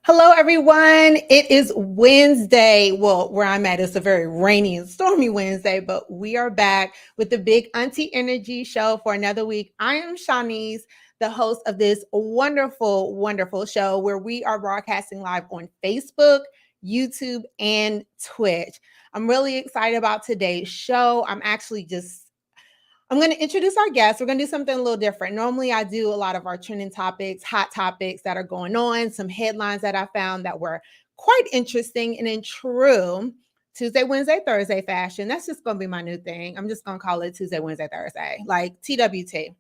Hello, everyone. It is Wednesday. Well, where I'm at, it's a very rainy and stormy Wednesday, but we are back with the Big Auntie Energy Show for another week. I am Shawnee's, the host of this wonderful, wonderful show where we are broadcasting live on Facebook, YouTube, and Twitch. I'm really excited about today's show. I'm going to introduce our guests. We're going to do something a little different. Normally, I do a lot of our trending topics, hot topics that are going on, some headlines that I found that were quite interesting. And in true Tuesday, Wednesday, Thursday fashion, that's just going to be my new thing. I'm just going to call it Tuesday, Wednesday, Thursday, like TWT.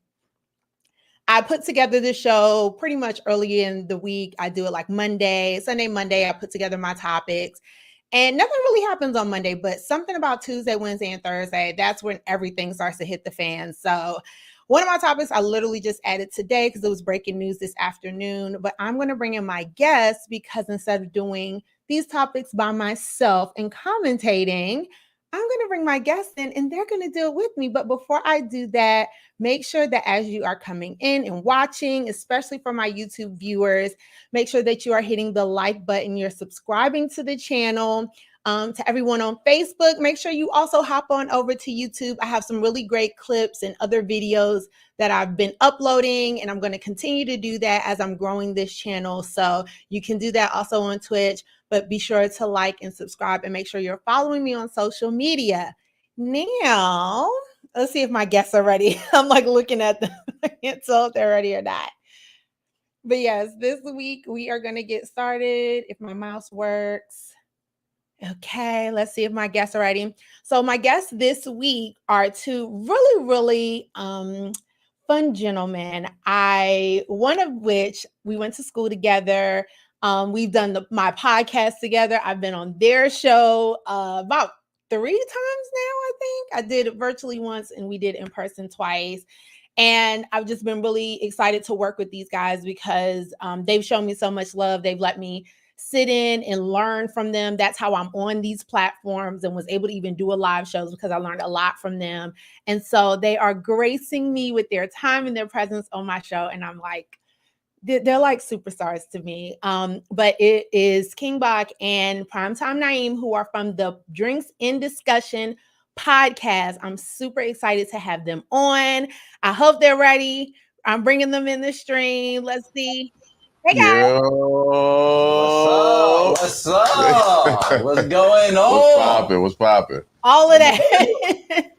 I put together the show pretty much early in the week. I do it like Sunday, Monday. I put together my topics. And nothing really happens on Monday, but something about Tuesday, Wednesday, and Thursday, that's when everything starts to hit the fan. So one of my topics I literally just added today because it was breaking news this afternoon, but I'm going to bring in my guests because instead of doing these topics by myself and commentating, I'm going to bring my guests in and they're going to do it with me. But before I do that, make sure that as you are coming in and watching, especially for my YouTube viewers, make sure that you are hitting the like button. You're subscribing to the channel. To everyone on Facebook, make sure you also hop on over to YouTube. I have some really great clips and other videos that I've been uploading, and I'm going to continue to do that as I'm growing this channel. So you can do that also on Twitch, but be sure to like and subscribe and make sure you're following me on social media. Now, let's see if my guests are ready. I'm like looking at them. I can't tell if they're ready or not. But yes, this week we are going to get started if my mouse works. Okay, let's see if my guests are ready. So my guests this week are two really fun gentlemen. One of which we went to school together. We've done my podcast together. I've been on their show about 3 times now, I think. I did it virtually once and we did in person twice. And I've just been really excited to work with these guys because they've shown me so much love. They've let me sit in and learn from them. That's how I'm on these platforms and was able to even do a live shows because I learned a lot from them. And so they are gracing me with their time and their presence on my show. And I'm like, they're like superstars to me. But it is King Bak and Primetime Naeem, who are from the Drinks in Discussion podcast. I'm super excited to have them on. I hope they're ready. I'm bringing them in the stream. Let's see. Hey guys. Yo. What's up? What's going on? What's popping? All of that.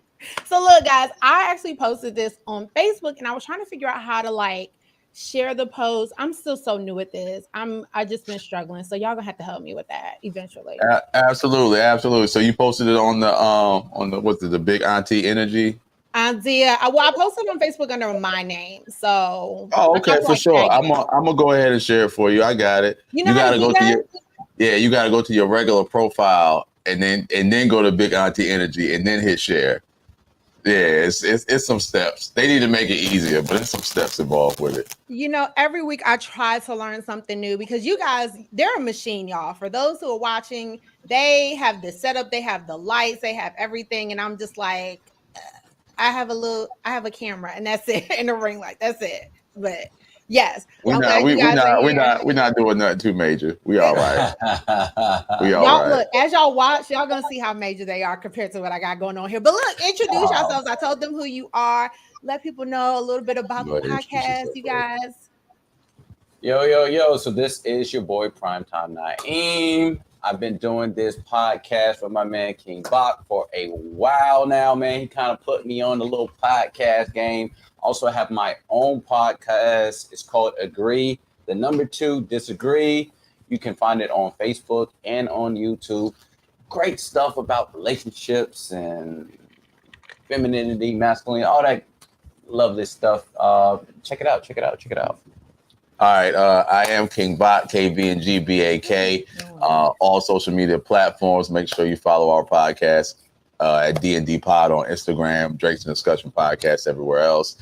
So look, guys, I actually posted this on Facebook and I was trying to figure out how to like share the post. I'm still so new at this. I just been struggling. So y'all gonna have to help me with that eventually. Absolutely. So you posted it on the what's it, the Big Auntie Energy? Auntie. I posted on Facebook under my name. So okay, for sure. I'm gonna go ahead and share it for you. I got it. You gotta go to you gotta go to your regular profile and then go to Big Auntie Energy and then hit share. Yeah, it's some steps. They need to make it easier, but there's some steps involved with it. You know, every week I try to learn something new because you guys, they're a machine, y'all. For those who are watching, they have the setup, they have the lights, they have everything, and I'm just like, I have a camera, and that's it, and a ring light, that's it. But yes, we're not doing nothing too major. We all right. We all y'all right. Look, as y'all watch, y'all gonna see how major they are compared to what I got going on here. But look, introduce yourselves. I told them who you are. Let people know a little bit about the podcast, you guys. Yo. So this is your boy Primetime Naeem. I've been doing this podcast with my man King Bak for a while now, man. He kind of put me on the little podcast game. Also have my own podcast. It's called Agree. The number 2, Disagree. You can find it on Facebook and on YouTube. Great stuff about relationships and femininity, masculinity, all that lovely stuff. Check it out. All right, I am King Bak, KBNGBAK, all social media platforms. Make sure you follow our podcast at D&D Pod on Instagram, Drinks and Discussion Podcast everywhere else.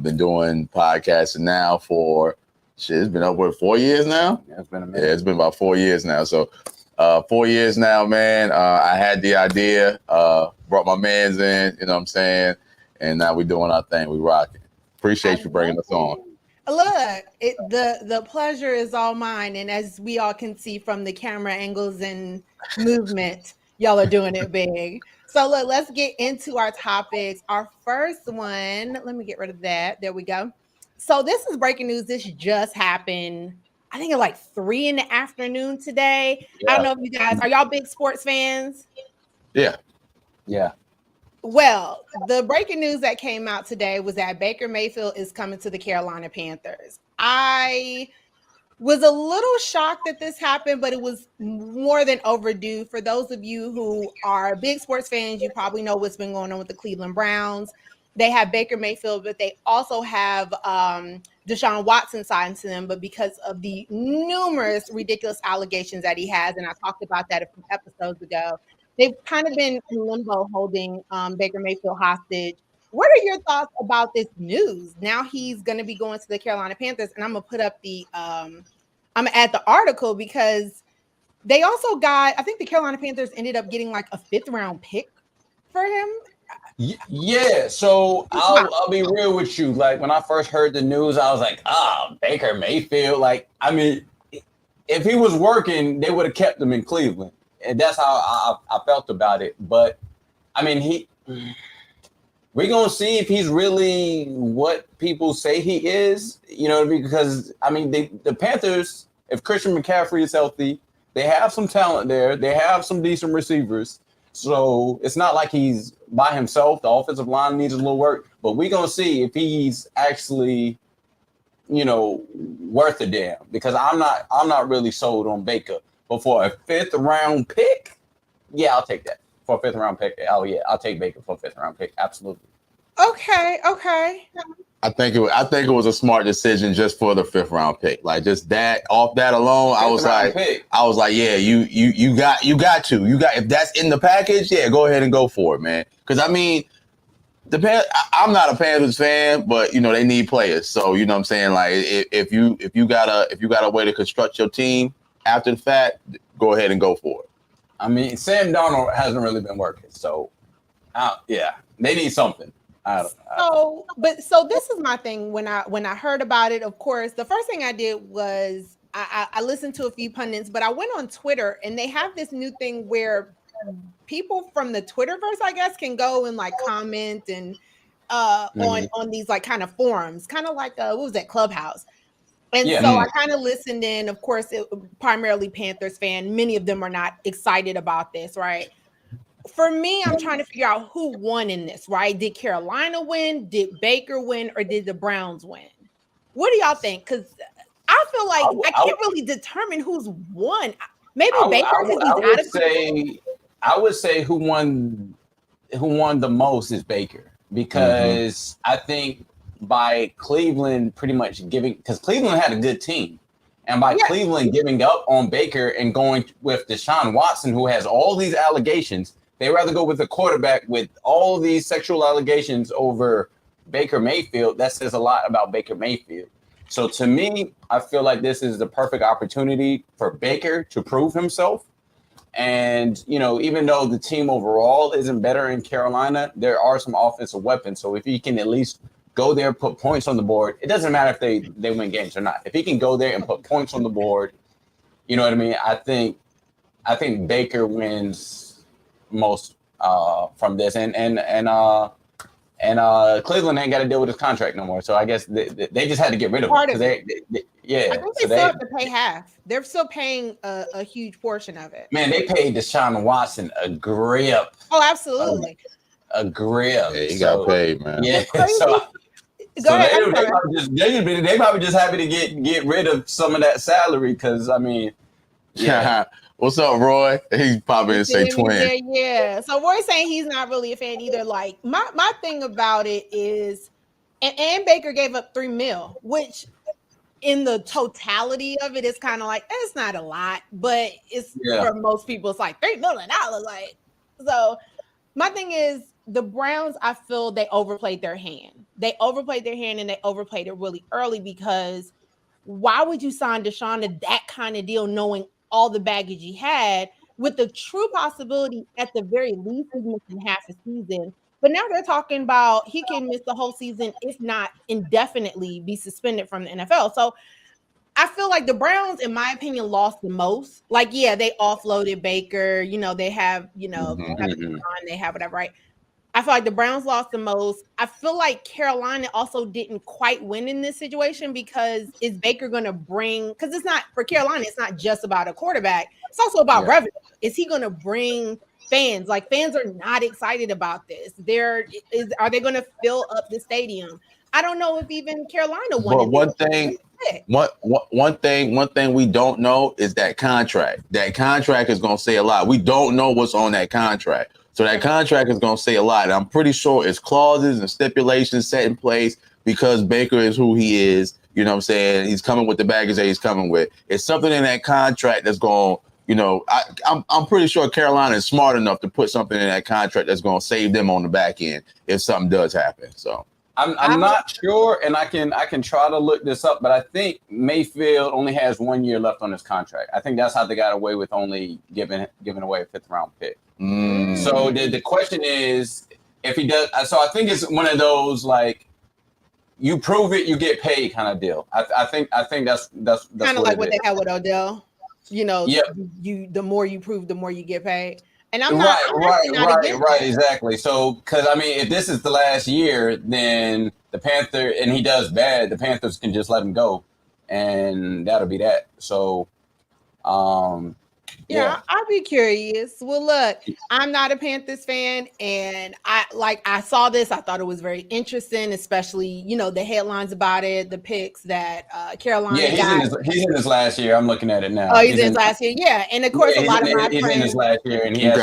Been doing podcasting now for, it's been upward 4 years now? Yeah, it's been a minute. Yeah, it's been about 4 years now. So 4 years now, man. I had the idea, brought my mans in, you know what I'm saying? And now we're doing our thing. We rocking. Appreciate you bringing us on. Look, the pleasure is all mine, and as we all can see from the camera angles and movement, y'all are doing it big. So look, let's get into our topics. Our first one, let me get rid of that. There we go. So this is breaking news. This just happened. I think at like 3 in the afternoon today. I don't Yeah, know if you guys are y'all big sports fans. Yeah. yeah. Well, the breaking news that came out today was that Baker Mayfield is coming to the Carolina Panthers. I was a little shocked that this happened, but it was more than overdue. For those of you who are big sports fans, you probably know what's been going on with the Cleveland Browns. They have Baker Mayfield, but they also have Deshaun Watson signed to them. But because of the numerous ridiculous allegations that he has, and I talked about that a few episodes ago, they've kind of been in limbo holding Baker Mayfield hostage. What are your thoughts about this news? Now he's going to be going to the Carolina Panthers, and I'm gonna put up the I'm gonna add the article because they also got. I think the Carolina Panthers ended up getting like a 5th-round pick for him. Yeah, so Wow. I'll be real with you. Like when I first heard the news, I was like, Baker Mayfield. Like, I mean, if he was working, they would have kept him in Cleveland. And that's how I felt about it. But I mean, we're gonna see if he's really what people say he is, because I mean the Panthers, if Christian McCaffrey is healthy, they have some talent there, they have some decent receivers. So it's not like he's by himself. The offensive line needs a little work, but we're gonna see if he's actually, worth a damn. Because I'm not really sold on Baker. But for a 5th-round pick, yeah, I'll take that. For a 5th-round pick, oh yeah, I'll take Baker for a 5th-round pick. Absolutely. Okay. I think it was a smart decision just for the 5th-round pick. Like just that off that alone, I was like, yeah, you got if that's in the package, yeah, go ahead and go for it, man. Because I mean, I'm not a Panthers fan, but they need players. So you know what I'm saying, like if you got a way to construct your team after the fact, go ahead and go for it. I mean, Sam Darnold hasn't really been working, so yeah, they need something. So this is my thing. When I heard about it, of course, the first thing I did was I listened to a few pundits, but I went on Twitter and they have this new thing where people from the Twitterverse, I guess, can go and like comment and on these like kind of forums, kind of like what was that, Clubhouse. And so I kind of listened in. Of course, primarily Panthers fan. Many of them are not excited about this, right? For me, I'm trying to figure out who won in this, right? Did Carolina win? Did Baker win? Or did the Browns win? What do y'all think? Because I feel like I can't really determine who's won. Maybe Baker because he's out of. I would say who won the most is Baker, because I think by Cleveland pretty much giving, because Cleveland had a good team, and by Cleveland giving up on Baker and going with Deshaun Watson, who has all these allegations, they rather go with a quarterback with all these sexual allegations over Baker Mayfield. That says a lot about Baker Mayfield. So to me, I feel like this is the perfect opportunity for Baker to prove himself. And, even though the team overall isn't better in Carolina, there are some offensive weapons. So if he can at least go there, put points on the board, it doesn't matter if they win games or not. If he can go there and put points on the board, you know what I mean? I think Baker wins most from this. And Cleveland ain't got to deal with his contract no more. So I guess they just had to get rid of him. I think they still have to pay half. They're still paying a huge portion of it. Man, they paid Deshaun Watson a grip. Oh, absolutely. A grip. Yeah, he got paid, man. Yeah. They probably just happy to get rid of some of that salary, because I mean, yeah. What's up, Roy? He's probably gonna say twin. Yeah. So Roy's saying he's not really a fan either. Like my thing about it is, and Baker gave up $3 million, which in the totality of it is kind of like, it's not a lot, but it's for most people, it's like $3 million. Like, so my thing is, the Browns, I feel they overplayed their hand. They overplayed their hand, and they overplayed it really early, because why would you sign Deshaun to that kind of deal knowing all the baggage he had, with the true possibility at the very least he's missing half a season, But now they're talking about he can miss the whole season, if not indefinitely be suspended from the NFL. So I feel like the Browns, in my opinion, lost the most. Like, yeah, they offloaded Baker. They have, Mhm. they have whatever, right? I feel like the Browns lost the most. I feel like Carolina also didn't quite win in this situation because is Baker going to bring, because it's not for Carolina, it's not just about a quarterback. It's also about Yeah. revenue. Is he going to bring fans? Like fans are not excited about this. Are they going to fill up the stadium? I don't know if even Carolina But wanted one this. thing, one thing we don't know is that contract. That contract is going to say a lot. We don't know what's on that contract. So that contract is going to say a lot. And I'm pretty sure it's clauses and stipulations set in place because Baker is who he is. You know what I'm saying? He's coming with the baggage that he's coming with. It's something in that contract that's going to, I'm pretty sure Carolina is smart enough to put something in that contract that's going to save them on the back end if something does happen. So I'm not sure, and I can try to look this up, but I think Mayfield only has 1 year left on his contract. I think that's how they got away with only giving away a 5th round pick. So the question is if he does. So I think it's one of those like you prove it, you get paid kind of deal. I think that's kind of like what they had with Odell. Yep. The more you prove, the more you get paid. And I'm right, exactly. So, because I mean, if this is the last year, then the Panther and he does bad, the Panthers can just let him go, and that'll be that. So, yeah, I'll be curious. Well, look, I'm not a Panthers fan, and I saw this. I thought it was very interesting, especially the headlines about it, the picks that Carolina got. He's in his last year. I'm looking at it now. Oh, he's in his last year. Yeah, and of course, a lot of my friends. He's in his last year, and he has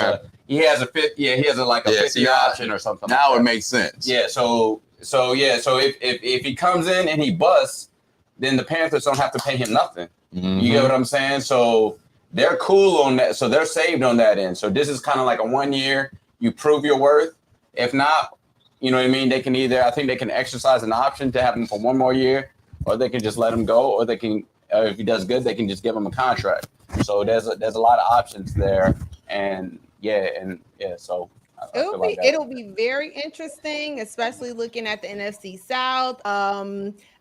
a fifth. Yeah, he has a 50 option or something. Now like it makes sense. Yeah. So if he comes in and he busts, then the Panthers don't have to pay him nothing. Mm-hmm. You get what I'm saying? So they're cool on that. So they're saved on that end. So this is kind of like a 1 year. You prove your worth. If not, you know what I mean? I think they can exercise an option to have him for 1 more year, or they can just let him go, or they can, if he does good, they can just give him a contract. So there's a lot of options there. And so it'll be very interesting, especially looking at the NFC South.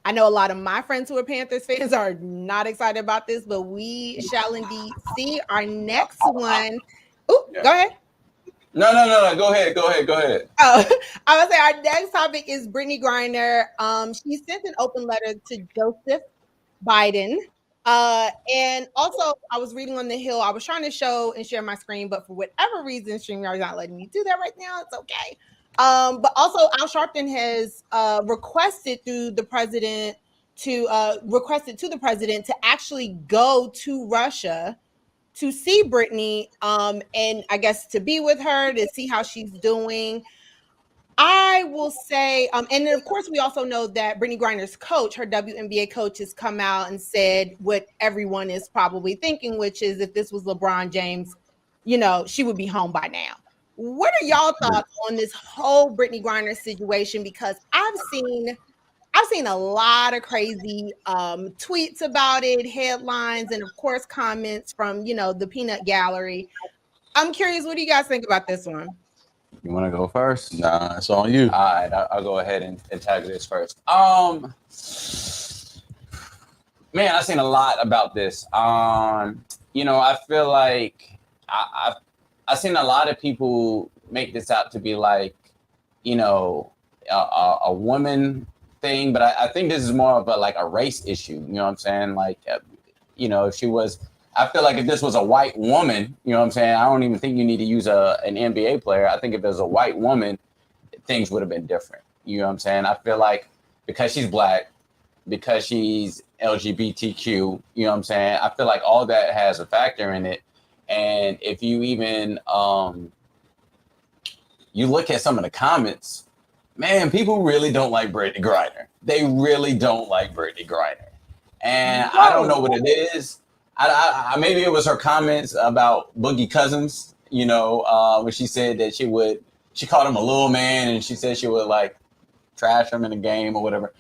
I know a lot of my friends who are Panthers fans are not excited about this, but we shall indeed see. Our next one. Go ahead. No. Go ahead. Oh, I would say our next topic is Brittney Griner. She sent an open letter to Joseph Biden. And also I was reading on the Hill. I was trying to show and share my screen, but for whatever reason, StreamYard is not letting me do that right now. It's okay. But also Al Sharpton has requested to the president to actually go to Russia to see Brittney, and I guess to be with her, to see how she's doing. I will say, and then of course we also know that Brittney Griner's coach, her WNBA coach, has come out and said what everyone is probably thinking, which is if this was LeBron James, she would be home by now. What are y'all thoughts on this whole Brittney Griner situation? Because I've seen a lot of crazy tweets about it, headlines, and of course comments from the peanut gallery. I'm curious, what do you guys think about this one? You want to go first? Nah, it's on you. All right, I'll go ahead and tackle this first. Man, I've seen a lot about this. I feel like I've seen a lot of people make this out to be like, a woman thing, but I think this is more of a race issue. You know what I'm saying? Like, if she was. I feel like if this was a white woman, you know what I'm saying? I don't even think you need to use an NBA player. I think if it was a white woman, things would have been different. You know what I'm saying? I feel like because she's black, because she's LGBTQ, you know what I'm saying? I feel like all that has a factor in it. And if you even you look at some of the comments, man, people really don't like Brittney Griner. They really don't like Brittney Griner. And I don't know what it is. I maybe it was her comments about Boogie Cousins, when she said that she called him a little man, and she said she would like trash him in a game or whatever.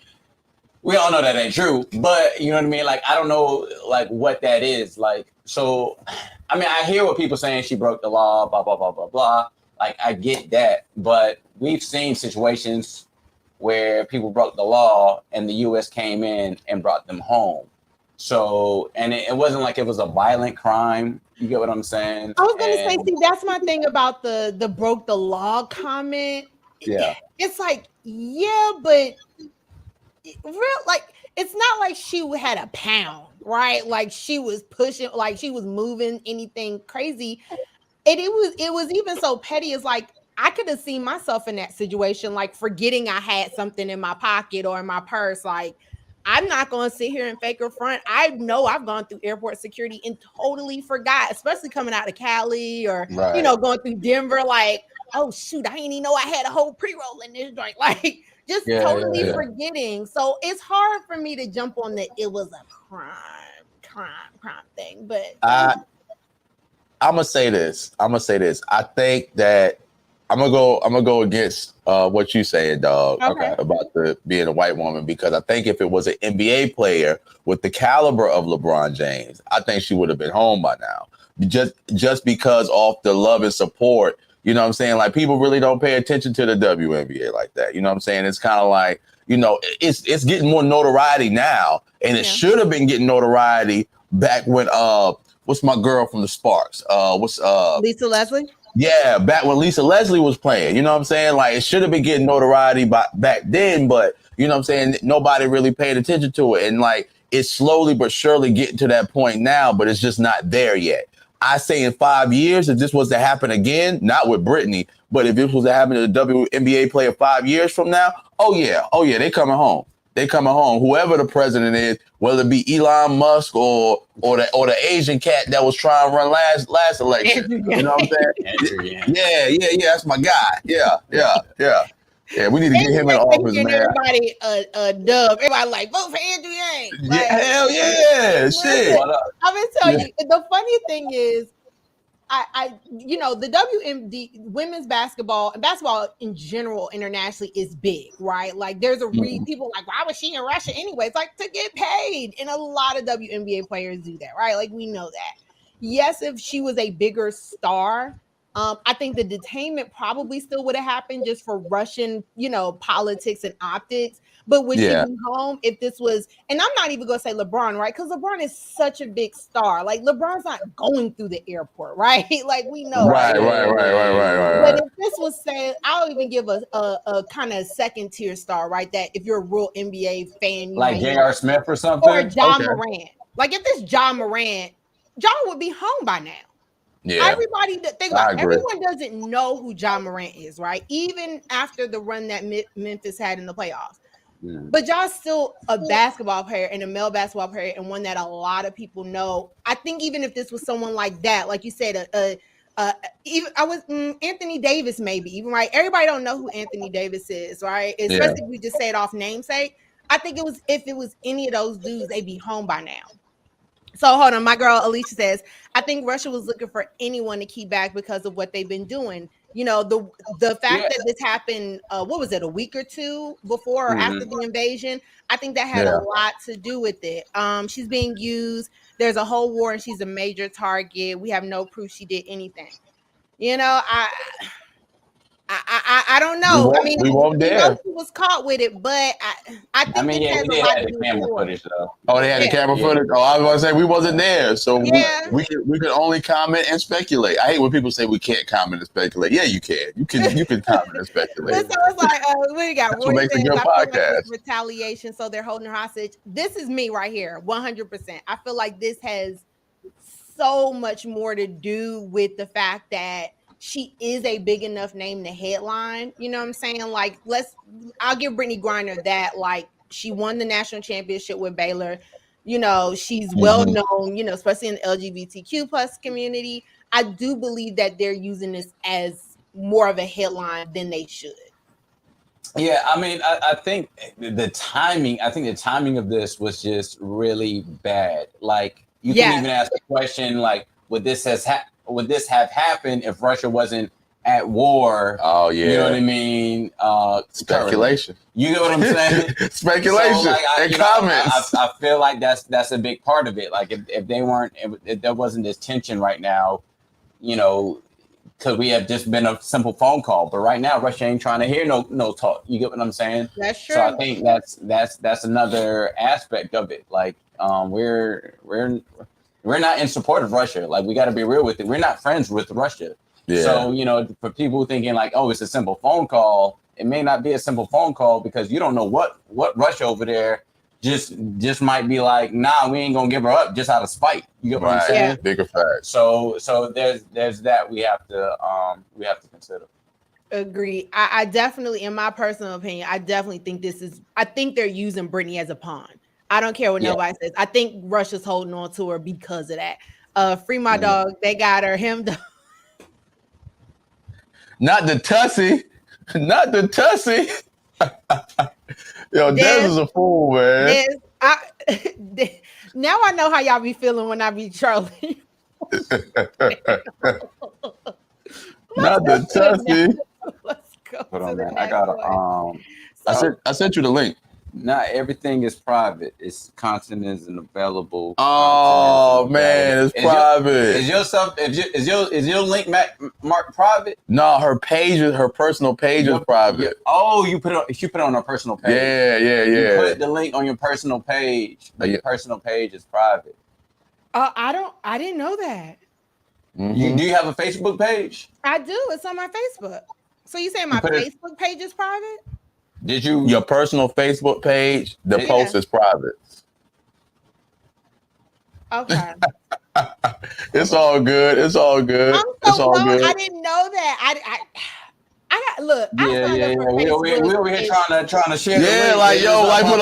We all know that ain't true, but you know what I mean? Like, I don't know like what that is. Like, so, I mean, I hear what people saying she broke the law, blah, blah, blah, blah, blah. Like, I get that, but we've seen situations where people broke the law and the U.S. came in and brought them home. So, and it wasn't like it was a violent crime. You get what I'm saying? I was gonna say, see, that's my thing about the broke the law comment. Yeah. It's like, yeah, but real, like, it's not like she had a pound, right? Like she was pushing, like she was moving anything crazy. And it was even so petty. It's like I could have seen myself in that situation, like forgetting I had something in my pocket or in my purse. Like, I'm not going to sit here and fake or front. I know I've gone through airport security and totally forgot, especially coming out of Cali or, Right. going through Denver. Like, oh, shoot, I didn't even know I had a whole pre-roll in this joint. Like, just totally forgetting. So it's hard for me to jump on that it was a crime thing. But I'm gonna say this. I think that I'm gonna go against what you saying, dog. Okay. About being a white woman, because I think if it was an NBA player with the caliber of LeBron James, I think she would have been home by now. Just because of the love and support. You know what I'm saying? Like, people really don't pay attention to the WNBA like that. You know what I'm saying? It's kind of like, it's getting more notoriety now, and it should have been getting notoriety back when what's my girl from the Sparks? Lisa Leslie? Yeah, back when Lisa Leslie was playing. You know what I'm saying? Like, it should have been getting notoriety back then, but you know what I'm saying? Nobody really paid attention to it. And like, it's slowly but surely getting to that point now, but it's just not there yet. I say in 5 years, if this was to happen again, not with Brittney, but if this was to happen to the WNBA player 5 years from now, oh yeah, they coming home. They coming home. Whoever the president is, whether it be Elon Musk or the Asian cat that was trying to run last election. You know what I'm saying? Yeah. That's my guy. Yeah. Yeah, we need to get him in office, man. Everybody a dub. Everybody like, vote for Andrew Yang. Like, yeah, hell yeah, shit. I'm gonna tell you, the funny thing is, the WMD women's basketball and basketball in general internationally is big, right? Like, there's a reason people are like, why was she in Russia anyway? It's like to get paid, and a lot of WNBA players do that, right? Like, we know that. Yes, if she was a bigger star, I think the detainment probably still would have happened just for Russian, politics and optics. But would she be home if this was, and I'm not even going to say LeBron, right? Because LeBron is such a big star. Like, LeBron's not going through the airport, right? Like, we know. Right. But if this was saying, I'll even give a kind of second tier star, right? That if you're a real NBA fan, like J.R. Smith or something, or John Morant. Like, if this John Morant, John would be home by now. Yeah. Everybody think about everyone doesn't know who John Morant is, right? Even after the run that Memphis had in the playoffs. But John's still a basketball player and a male basketball player, and one that a lot of people know. I think even if this was someone like that, like you said, even Anthony Davis, maybe even, right? Everybody don't know who Anthony Davis is, right? Especially if we just say it off namesake. I think if it was any of those dudes, they'd be home by now. So hold on, my girl Alicia says, I think Russia was looking for anyone to keep back because of what they've been doing. The fact that this happened, what was it, a week or two before or after the invasion? I think that had a lot to do with it. She's being used. There's a whole war and she's a major target. We have no proof she did anything. I don't know. We won't dare. She was caught with it, but I think they had the camera footage though. Oh, they had the camera footage. Oh, I was going to say we wasn't there, so we can only comment and speculate. I hate when people say we can't comment and speculate. Yeah, you can. You can comment and speculate. So it's like we got. That's what makes a good podcast. Like retaliation, so they're holding her hostage. This is me right here, 100%. I feel like this has so much more to do with the fact that she is a big enough name to headline. You know what I'm saying? Like, I'll give Brittney Griner that. Like, she won the national championship with Baylor. She's well known, especially in the LGBTQ plus community. I do believe that they're using this as more of a headline than they should. Yeah, I think the timing of this was just really bad. Like, you can even ask the question, like, would this have happened if Russia wasn't at war? Oh yeah, you know what I mean. Speculation. You know what I'm saying? Speculation. So, like, comments. I feel like that's a big part of it. Like, if there wasn't this tension right now, because we have just been a simple phone call. But right now, Russia ain't trying to hear no talk. You get what I'm saying? That's true. So I think that's another aspect of it. Like we're not in support of Russia. Like we got to be real with it. We're not friends with Russia. Yeah. So for people thinking like, oh, it's a simple phone call. It may not be a simple phone call because you don't know what Russia over there just might be like, nah, we ain't gonna give her up just out of spite. You get what I'm saying? Yeah. Bigger fact. So there's that we have to consider. Agree. I definitely, in my personal opinion, I definitely think I think they're using Brittney as a pawn. I don't care what nobody says. I think Russia's holding on to her because of that. Free my dog. They got her. Him. Not the Tussie. Not the Tussie. Yo, Des is a fool, man. Now I know how y'all be feeling when I be trolling. Not the Tussie. Let's go. Hold on, man. I gotta I sent you the link. Not everything is private. It's content isn't available. Oh man, it's private. Is your stuff? Is your link marked private? No, her personal page is private. Oh, you put it on her personal page. Yeah. You put the link on your personal page, but your personal page is private. I didn't know that. Mm-hmm. Do you have a Facebook page? I do. It's on my Facebook. So you saying my Facebook page is private? Did you? Your personal Facebook page, the post is private. Okay. It's all good. It's all good. It's all good. I didn't know that. I got look. Yeah. We over here trying to share. Yeah, like for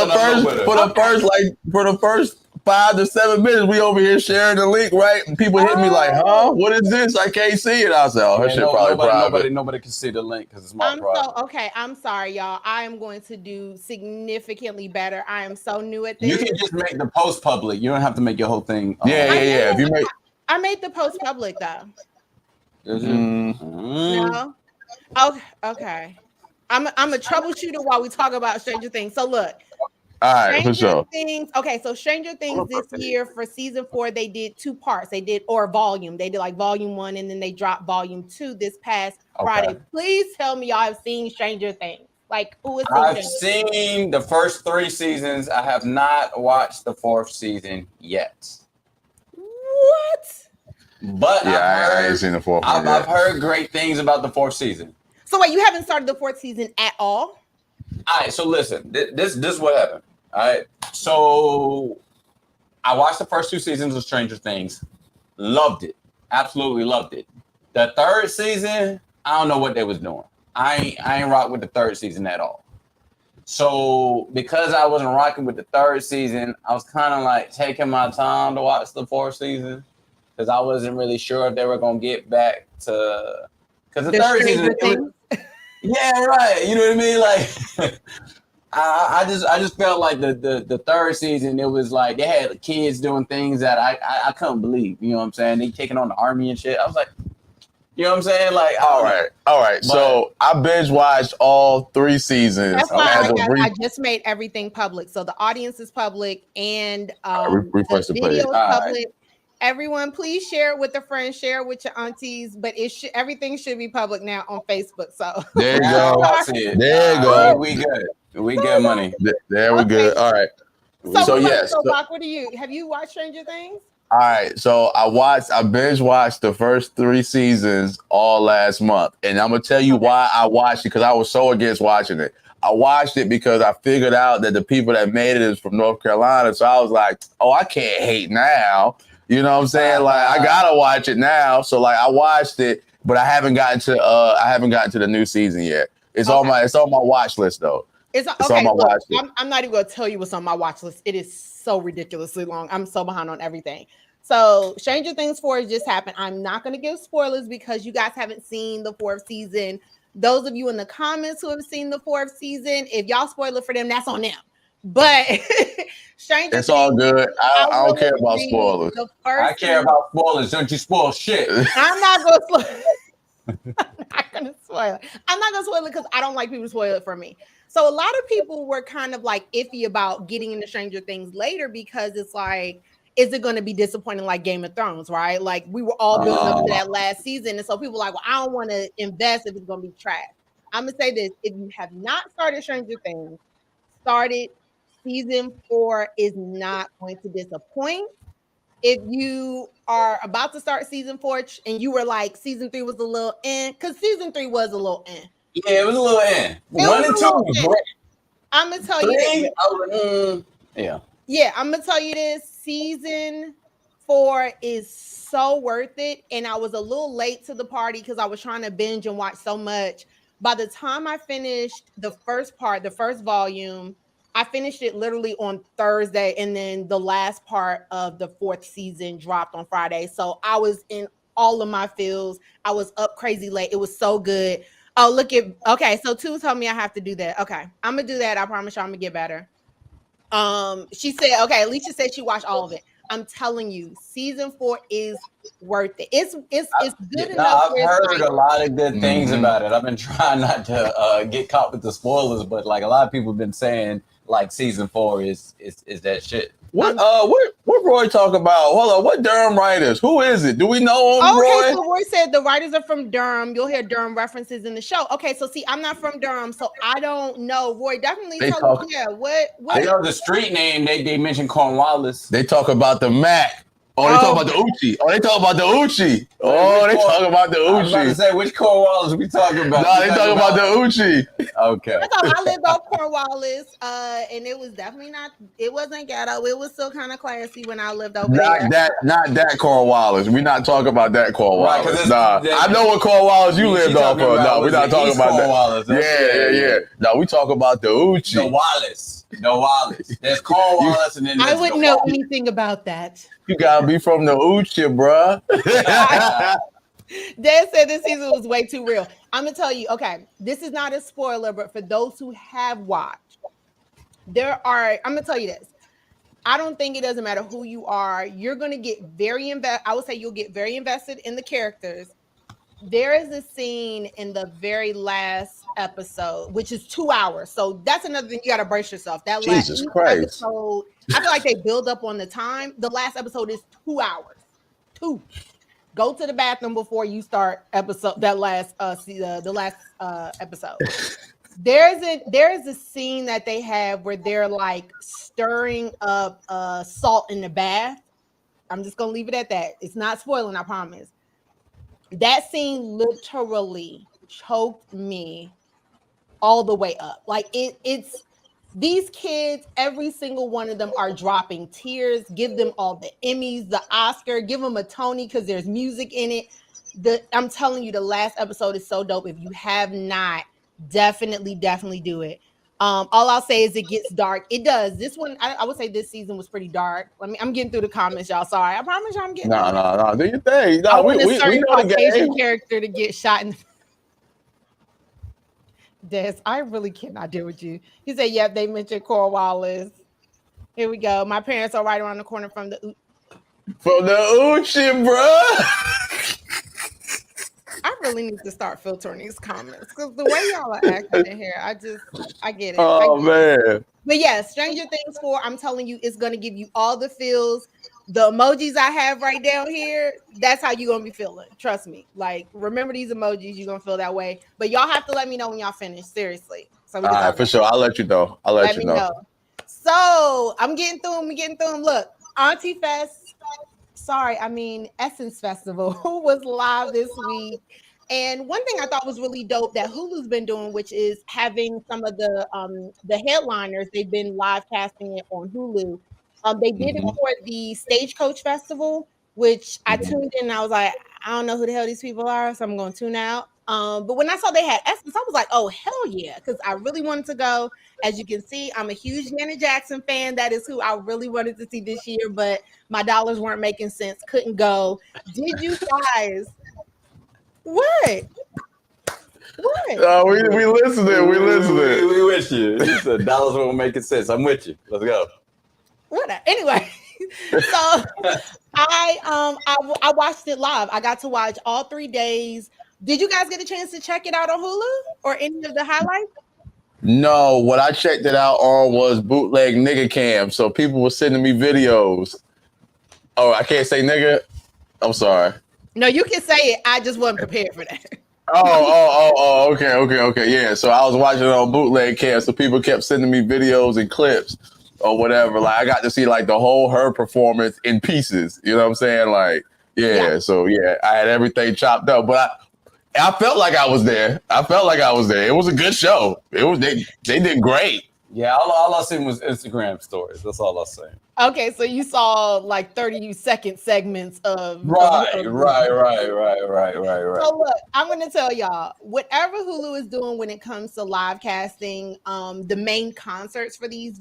the first 5 to 7 minutes, we over here sharing the link, right? And people hit me like, huh? What is this? I can't see it. I said, oh, her shit probably private. Nobody can see the link because it's my private. I'm sorry, y'all. I am going to do significantly better. I am so new at this. You can just make the post public. You don't have to make your whole thing. Yeah. I made the post public though. No. Okay. I'm a troubleshooter while we talk about Stranger Things. So look. All right, for sure. So Stranger Things this year for season 4, they did 2 parts. They did volume. They did like volume 1 and then they dropped volume 2 this past Friday. Please tell me y'all have seen Stranger Things. Like who is I've seen the first 3 seasons. I have not watched the 4th season yet. What? But I ain't seen the 4th one yet. I've heard great things about the 4th season. So wait, you haven't started the 4th season at all? All right, so listen, this is what happened. All right, so I watched the first 2 seasons of Stranger Things, loved it, absolutely loved it. The 3rd season, I don't know what they was doing. I ain't rock with the 3rd season at all. So because I wasn't rocking with the 3rd season, I was kind of like taking my time to watch the 4th season because I wasn't really sure if they were gonna get back to because the 3rd season. Yeah, right. You know what I mean? Like. I just felt like the 3rd season, it was like they had kids doing things that I couldn't believe. You know what I'm saying? They taking on the army and shit. I was like, you know what I'm saying? Like, all right. But, so I binge watched all 3 seasons. That's why I just made everything public. So the audience is public and the video is public. Everyone, please share it with a friend, share it with your aunties, but everything should be public now on Facebook. So there you go. There you go. We good. We get money. There we good. All right. So yes. So Bak, what do you have you watched Stranger Things? All right. So I binge watched the first 3 seasons all last month. And I'm gonna tell you why I watched it, because I was so against watching it. I watched it because I figured out that the people that made it is from North Carolina. So I was like, oh, I can't hate now. You know what I'm saying? Like I gotta watch it now. So like I watched it, but I haven't gotten to the new season yet. It's on my watch list though. It's on my watch list. I'm not even gonna tell you what's on my watch list. It is so ridiculously long. I'm so behind on everything. So Stranger Things 4 just happened. I'm not gonna give spoilers because you guys haven't seen the 4th season. Those of you in the comments who have seen the 4th season, if y'all spoil it for them, that's on them. But Stranger Things, all good. I don't care about spoilers. I care about spoilers. Don't you spoil shit? I'm not gonna spoil. I'm not gonna spoil it because I don't like people to spoil it for me. So a lot of people were kind of like iffy about getting into Stranger Things later because it's like is it going to be disappointing like Game of Thrones, right? Like we were all building up to that last season. And so people are like, well, I don't want to invest if it's going to be trash. I'm going to say this. If you have not started Stranger Things, started season 4 is not going to disappoint. If you are about to start season 4 and you were like, season 3 was a little because season 3 was a little Yeah, it was a little 1 and 2 was great. I'm gonna tell you this. Yeah, I'm gonna tell you this. Season 4 is so worth it, and I was a little late to the party because I was trying to binge and watch so much. By the time I finished the first part, the first volume, I finished it literally on Thursday, and then the last part of the 4th season dropped on Friday. So I was in all of my feels. I was up crazy late. It was so good. Oh, look at okay. So 2 told me I have to do that. Okay, I'm gonna do that. I promise you, I'm gonna get better. She said, okay, Alicia said she watched all of it. I'm telling you, season 4 is worth it. It's good enough. I've heard a lot of good things about it. I've been trying not to get caught with the spoilers, but like a lot of people have been saying, like season 4 is that shit. What Roy talk about? Hold on, what Durham writers? Who is it? Do we know him, Roy? Okay, so Roy said the writers are from Durham. You'll hear Durham references in the show. Okay, so see, I'm not from Durham, so I don't know. Roy, definitely tell me. Yeah, what? They know the street name. They mentioned Cornwallis. They talk about the Mac. Oh, they talk about the Uchi. Oh, they talk about the Uchi. Oh, they talk about the Uchi. I was about to say, which Cornwallis we talking about? No, they talking about the Uchi. Okay. I lived off Cornwallis, and it was definitely not. It wasn't ghetto. It was still kind of classy when I lived over there. Not that Cornwallis. We're not talking about that Cornwallis. Right, I know what Cornwallis you lived off of. No, we're not talking about Cornwallis. that. Yeah. No, we talk about the Uchi. The Wallace. There's Cornwallis, and then I wouldn't know anything about that. You gotta be from the Uchi, bruh. Dad said this season was way too real. I'm gonna tell you, okay, this is not a spoiler, but for those who have watched, I'm gonna tell you this. I don't think it doesn't matter who you are, you're gonna get I would say you'll get very invested in the characters. There is a scene in the very last episode, which is 2 hours. So that's another thing you got to brace yourself. That Jesus last Christ. episode, I feel like they build up on the time. The last episode is 2 hours. 2. Go to the bathroom before you start episode. The last episode. There's a scene that they have where they're like stirring up salt in the bath. I'm just gonna leave it at that. It's not spoiling, I promise. That scene literally choked me all the way up. Like it's these kids, every single one of them are dropping tears. Give them all the Emmys, the Oscar, give them a Tony because there's music in it. I'm telling you, the last episode is so dope. If you have not, definitely do it. All I'll say is it gets dark. It does. This one, I would say this season was pretty dark. I'm getting through the comments, y'all. Sorry. I promise y'all I'm getting No. Do your thing. No, I want a certain know the Caucasian character to get shot in the Des, I really cannot deal with you. He said, yep, they mentioned Cornwallis. Here we go. My parents are right around the corner from the Uchi, bro. I really need to start filtering these comments because the way y'all are acting in here, I get it. Oh, man. But yeah, Stranger Things 4, I'm telling you, it's going to give you all the feels. The emojis I have right down here, that's how you're going to be feeling. Trust me. Like, remember these emojis, you're going to feel that way. But y'all have to let me know when y'all finish. Seriously. So all right, for sure. I'll let you know. Let you know. So I'm getting through them. Look, Auntie Fest. Essence Festival was live this week. And one thing I thought was really dope that Hulu's been doing, which is having some of the headliners, they've been live casting it on Hulu. They did it for the Stagecoach Festival, which I tuned in and I was like, I don't know who the hell these people are, so I'm going to tune out. But when I saw they had Essence, I was like, oh, hell yeah, because I really wanted to go. As you can see, I'm a huge Janet Jackson fan. That is who I really wanted to see this year, but my dollars weren't making sense. Couldn't go. Did you guys? What? We listening. We with you. You said dollars won't make sense. I'm with you. Let's go. Anyway, so I watched it live. I got to watch all 3 days. Did you guys get a chance to check it out on Hulu or any of the highlights? No, what I checked it out on was bootleg nigga cam. So people were sending me videos. Oh, I can't say nigga. I'm sorry. No, you can say it. I just wasn't prepared for that. Okay. Yeah. So I was watching it on bootleg cam. So people kept sending me videos and clips or whatever. Like I got to see like the whole her performance in pieces. You know what I'm saying? Like, yeah. So yeah, I had everything chopped up, but I felt like I was there. It was a good show. They did great. Yeah, all I seen was Instagram stories. That's all I seen. Okay, so you saw like 30-second segments of Right. So look, I'm gonna tell y'all, whatever Hulu is doing when it comes to live casting, the main concerts for these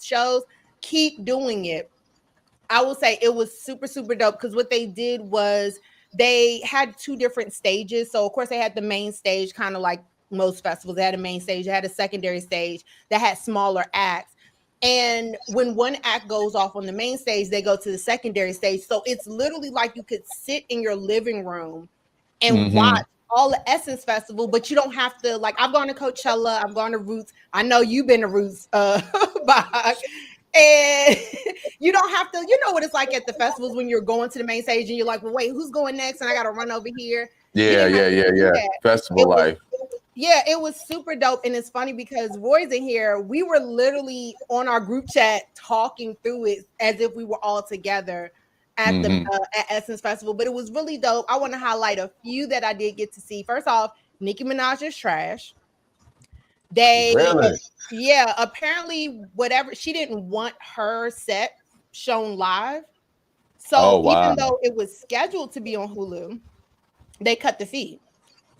shows, keep doing it. I will say it was super, super dope because what they did was they had 2 different stages. So of course they had the main stage, kind of like most festivals. They had a main stage, they had a secondary stage that had smaller acts. And when one act goes off on the main stage, they go to the secondary stage. So it's literally like you could sit in your living room and watch all the Essence Festival, but you don't have to, like, I've gone to Coachella, I've gone to Roots. I know you've been to Roots, Bach. And you don't have to, you know what it's like at the festivals when you're going to the main stage and you're like, well, wait, who's going next? And I got to run over here. Yeah. Festival life. Yeah, it was super dope. And it's funny because Roy's in here. We were literally on our group chat talking through it as if we were all together at the at Essence Festival. But it was really dope. I want to highlight a few that I did get to see. First off, Nicki Minaj is trash. Yeah, apparently whatever, she didn't want her set shown live. So even though it was scheduled to be on Hulu, they cut the feed.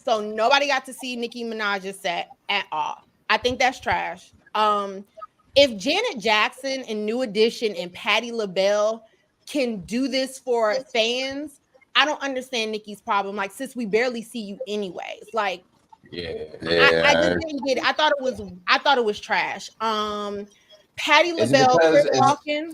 So nobody got to see Nicki Minaj's set at all. I think that's trash. If Janet Jackson and New Edition and Patti LaBelle can do this for fans, I don't understand Nicki's problem. Like, sis, we barely see you anyways. Like, I just didn't get it. I thought it was trash. Patti LaBelle walking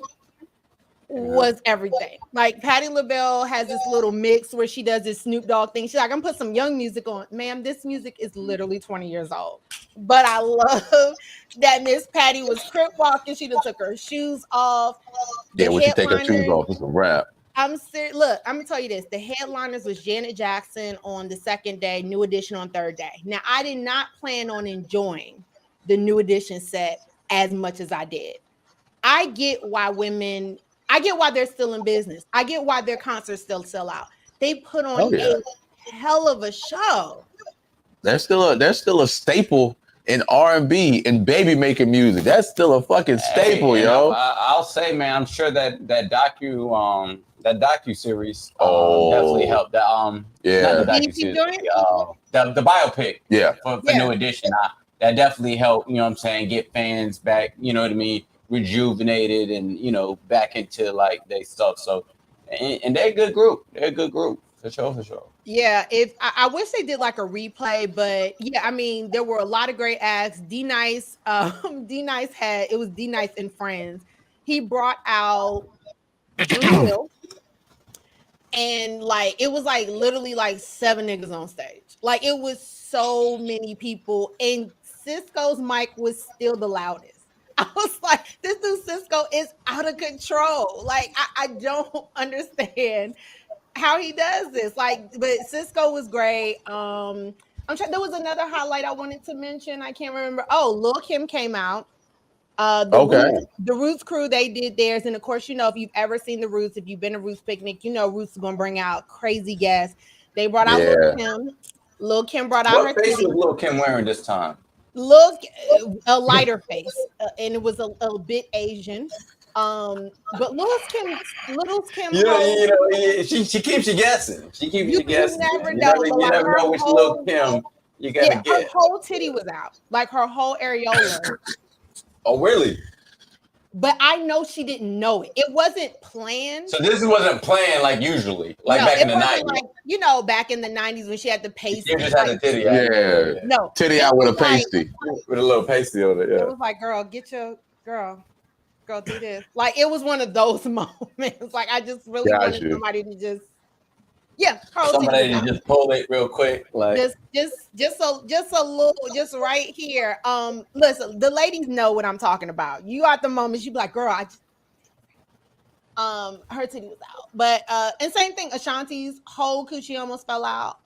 was everything. Like, Patti LaBelle has this little mix where she does this Snoop Dogg thing. She's like, I'm gonna put some young music on. Ma'am, this music is literally 20 years old. But I love that Miss Patty was crip walking. She done took her shoes off. When she take her shoes off, it's a wrap. I'm serious. Look, I'm gonna tell you this. The headliners was Janet Jackson on the second day, New Edition on third day. Now, I did not plan on enjoying the New Edition set as much as I did. I get why they're still in business. I get why their concerts still sell out. They put on a hell of a show. They're still a staple in R&B and baby making music. That's still a fucking staple, yo. I'll say, man, I'm sure that docu series definitely helped. Not the docu series, the biopic. For New Edition, that definitely helped. You know what I'm saying? Get fans back. You know what I mean? Rejuvenated and back into like they stuff. So and they're a good group. For sure. Yeah, if I wish they did like a replay, but yeah, I mean there were a lot of great acts. D-Nice, it was D-Nice and Friends. He brought out Drew Hill, and like it was like literally like 7 niggas on stage. Like it was so many people, and Cisco's mic was still the loudest. I was like, this dude Cisco is out of control. Like, I don't understand how he does this. Like, but Cisco was great. There was another highlight I wanted to mention. I can't remember. Oh, Lil Kim came out. The Roots crew, they did theirs. And of course, if you've ever seen the Roots, if you've been to Roots Picnic, Roots is going to bring out crazy guests. They brought out Lil Kim. Lil Kim brought out her face was Lil Kim wearing this time? Look, a lighter face, and it was a bit Asian. But Little Kim, she keeps you guessing. You never know. You never know which Lil Kim you gotta get. Her whole titty was out, like her whole areola. Oh, really? But I know she didn't know it. It wasn't planned. So this wasn't planned like usually, back in the 90s. Like, back in the 90s when she had the pasty. You just had a titty out. Yeah. No. Titty out with a pasty. With a little pasty on it, yeah. It was like, girl, do this. Like, it was one of those moments. Like, I just really wanted somebody to just somebody to just pull it real quick, like just a little, just right here. Listen, the ladies know what I'm talking about. You at the moment, you be like, girl, Her titty was out. But and same thing, Ashanti's whole coochie almost fell out.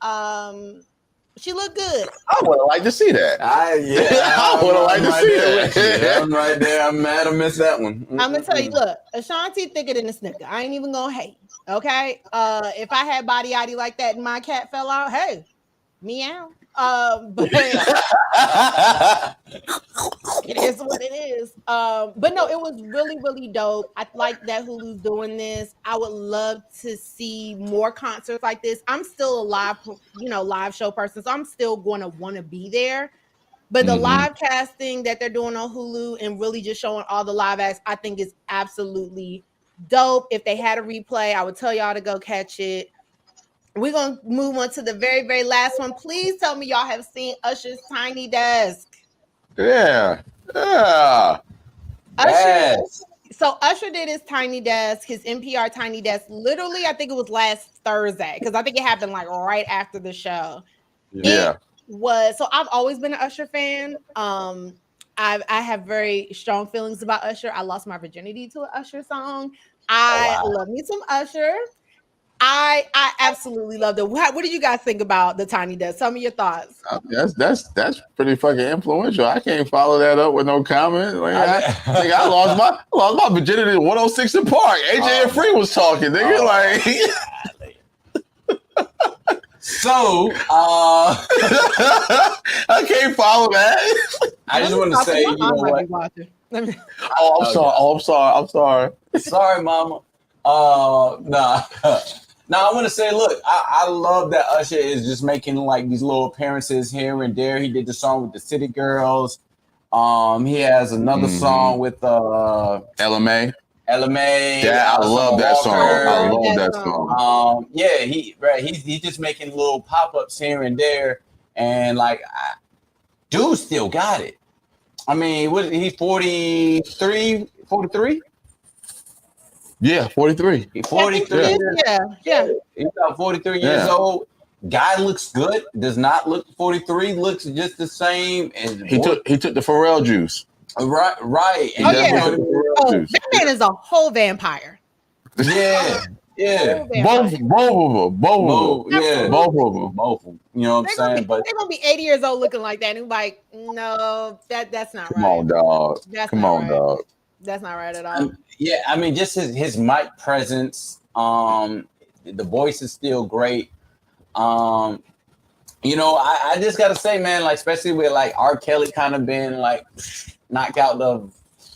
She looked good. I would have liked to see that. I would have liked to see that. I'm right there. I'm mad I missed that one. I'm gonna tell you, look, Ashanti thicker than a snicker. I ain't even gonna hate. Okay. If I had body oddy like that and my cat fell out, hey, meow. But it is what it is. But no, it was really, really dope. I like that Hulu's doing this. I would love to see more concerts like this. I'm still a live show person, so I'm still going to want to be there. But the live casting that they're doing on Hulu and really just showing all the live acts, I think is absolutely dope. If they had a replay, I would tell y'all to go catch it. We're going to move on to the very, very last one. Please tell me y'all have seen Usher's Tiny Desk. Yeah. Usher, yes. So Usher did his Tiny Desk, his NPR Tiny Desk, literally, I think it was last Thursday, because I think it happened like right after the show. Yeah. So I've always been an Usher fan. I have very strong feelings about Usher. I lost my virginity to an Usher song. I love me some Usher. I absolutely loved it. What did you guys think about the Tiny Desk? Tell me your thoughts. That's pretty fucking influential. I can't follow that up with no comment. Like, I lost my virginity to 106 in Park. AJ and Free was talking. Nigga, like. So, I can't follow that. I just want to say, you know what? I'm sorry. Sorry, mama. Nah. Now I want to say, look, I love that Usher is just making like these little appearances here and there. He did the song with the City Girls. He has another song with LMA. Yeah, I love that song. I love that song. Yeah, he's just making little pop-ups here and there, and like, dude still got it. I mean, what he's 43? Yeah, 43. 43. Yeah. He's about 43 years old. Guy looks good. Does not look 43. Looks just the same. And he took the Pharrell juice. Right. And that man is a whole vampire. Yeah. Both of them. Both of them. You know what I'm saying? But they're gonna be 80 years old looking like that. And like, no, that's not right. Come on, dog. Dog. That's not right at all. Yeah, I mean, just his mic presence. The voice is still great. You know, I just gotta say, man, like, especially with like R. Kelly kind of being like knocked out of,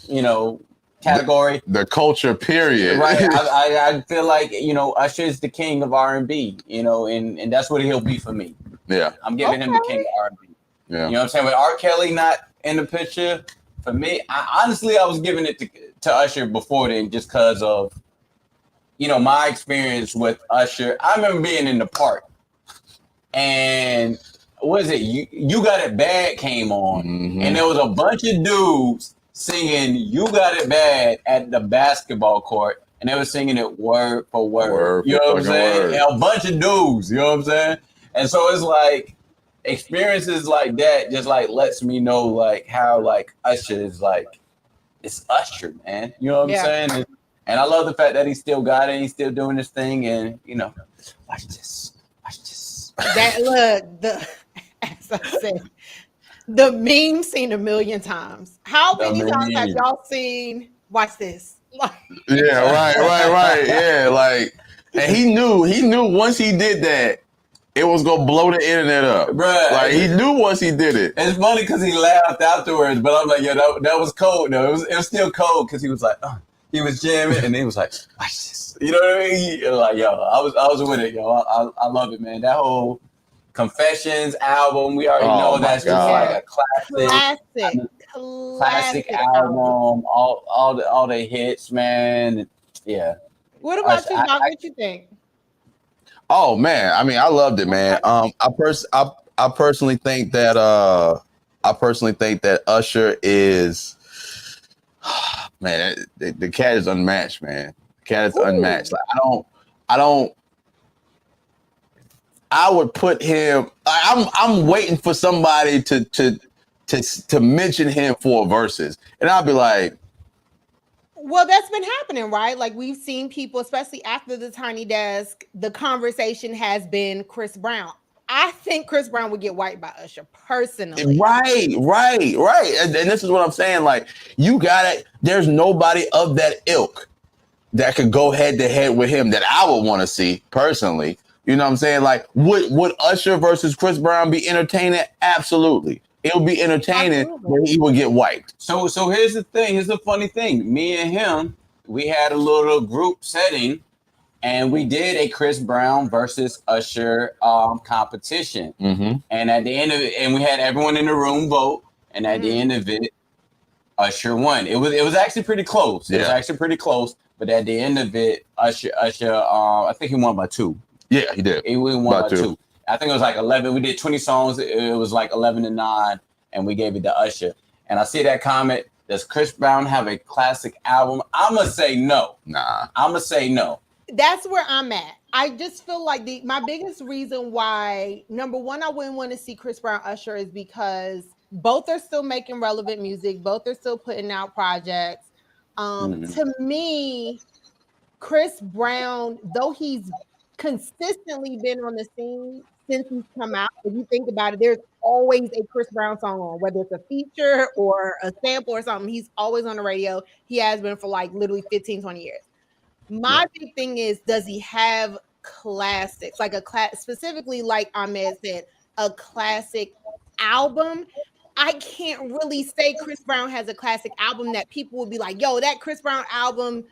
you know, category. The culture, period. Right. I feel like, you know, Usher is the king of R&B, you know, and that's what he'll be for me. Yeah. I'm giving him the king of R&B. Yeah. You know what I'm saying? With R. Kelly not in the picture, for me, I was giving it to Usher before then, just because of, you know, my experience with Usher. I remember being in the park, and what is it? You Got It Bad came on, and there was a bunch of dudes singing "You Got It Bad" at the basketball court, and they were singing it word for word. You know what I'm saying? And a bunch of dudes. You know what I'm saying? And so it's like, experiences like that just like lets me know like how like Usher is like, it's Usher, man. You know what I'm saying? And I love the fact that he still got it. He's still doing this thing, and you know, watch this. That look, as I said, the meme seen a million times. How many times have y'all seen? Watch this. Yeah, right. Yeah, like, and he knew once he did that, it was gonna blow the internet up, bruh. Like, he knew once he did it. It's funny because he laughed afterwards, but I'm like, yeah, that was cold. No, it was still cold because he was like, he was jamming, and he was like, watch this. You know what I mean? Like, yo, I was with it, yo. I love it, man. That whole Confessions album, we already know that's just like a classic album. All the hits, man. Yeah. What about you, Doc? What you think? Oh man, I mean, I loved it, man. I personally think that Usher is, man, the cat is unmatched, man. The cat is unmatched. Like, I would put him. I'm waiting for somebody to mention him for verses, and I'll be like, Well, that's been happening, right? Like we've seen people, especially after the Tiny Desk, the conversation has been Chris Brown. I think Chris Brown would get wiped by Usher personally. Right. And this is what I'm saying. Like, you got it. There's nobody of that ilk that could go head to head with him that I would want to see personally. You know what I'm saying? Like, would Usher versus Chris Brown be entertaining? Absolutely. It would be entertaining, but he would get wiped. So here's the thing. Here's the funny thing. Me and him, we had a little group setting, and we did a Chris Brown versus Usher competition. Mm-hmm. And at the end of it, and we had everyone in the room vote. And at the end of it, Usher won. It was actually pretty close. It was actually pretty close. But at the end of it, Usher, I think he won by 2. Yeah, he did. He won by 2. I think it was like 11. We did 20 songs. It was like 11-9, and we gave it to Usher. And I see that comment. Does Chris Brown have a classic album? I'm gonna say no. Nah. I'm gonna say no. That's where I'm at. I just feel like my biggest reason why, number one, I wouldn't want to see Chris Brown Usher is because both are still making relevant music. Both are still putting out projects. To me, Chris Brown, though he's consistently been on the scene since he's come out, if you think about it, there's always a Chris Brown song on, whether it's a feature or a sample or something. He's always on the radio. He has been for like literally 15, 20 years. My big thing is, does he have classics? Like specifically, like Ahmed said, a classic album. I can't really say Chris Brown has a classic album that people would be like, yo, that Chris Brown album,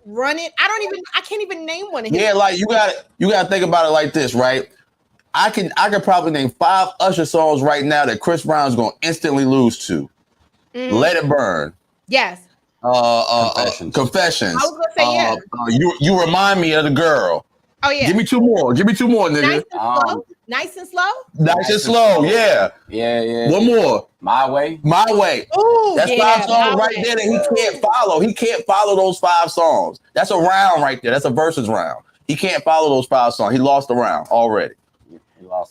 run it. I can't even name one of his. Yeah, like you gotta think about it like this, right? I could probably name 5 Usher songs right now that Chris Brown's gonna instantly lose to. Let It Burn. Yes. Confessions. I was gonna say yes. You Remind Me of the Girl. Oh yeah. Give me two more, nigga. Nice and slow. Nice and slow. Yeah. One more. My Way. Ooh, that's 5 songs right there that he can't follow. He can't follow those 5 songs. That's a round right there. That's a versus round. He can't follow those 5 songs. He lost the round already.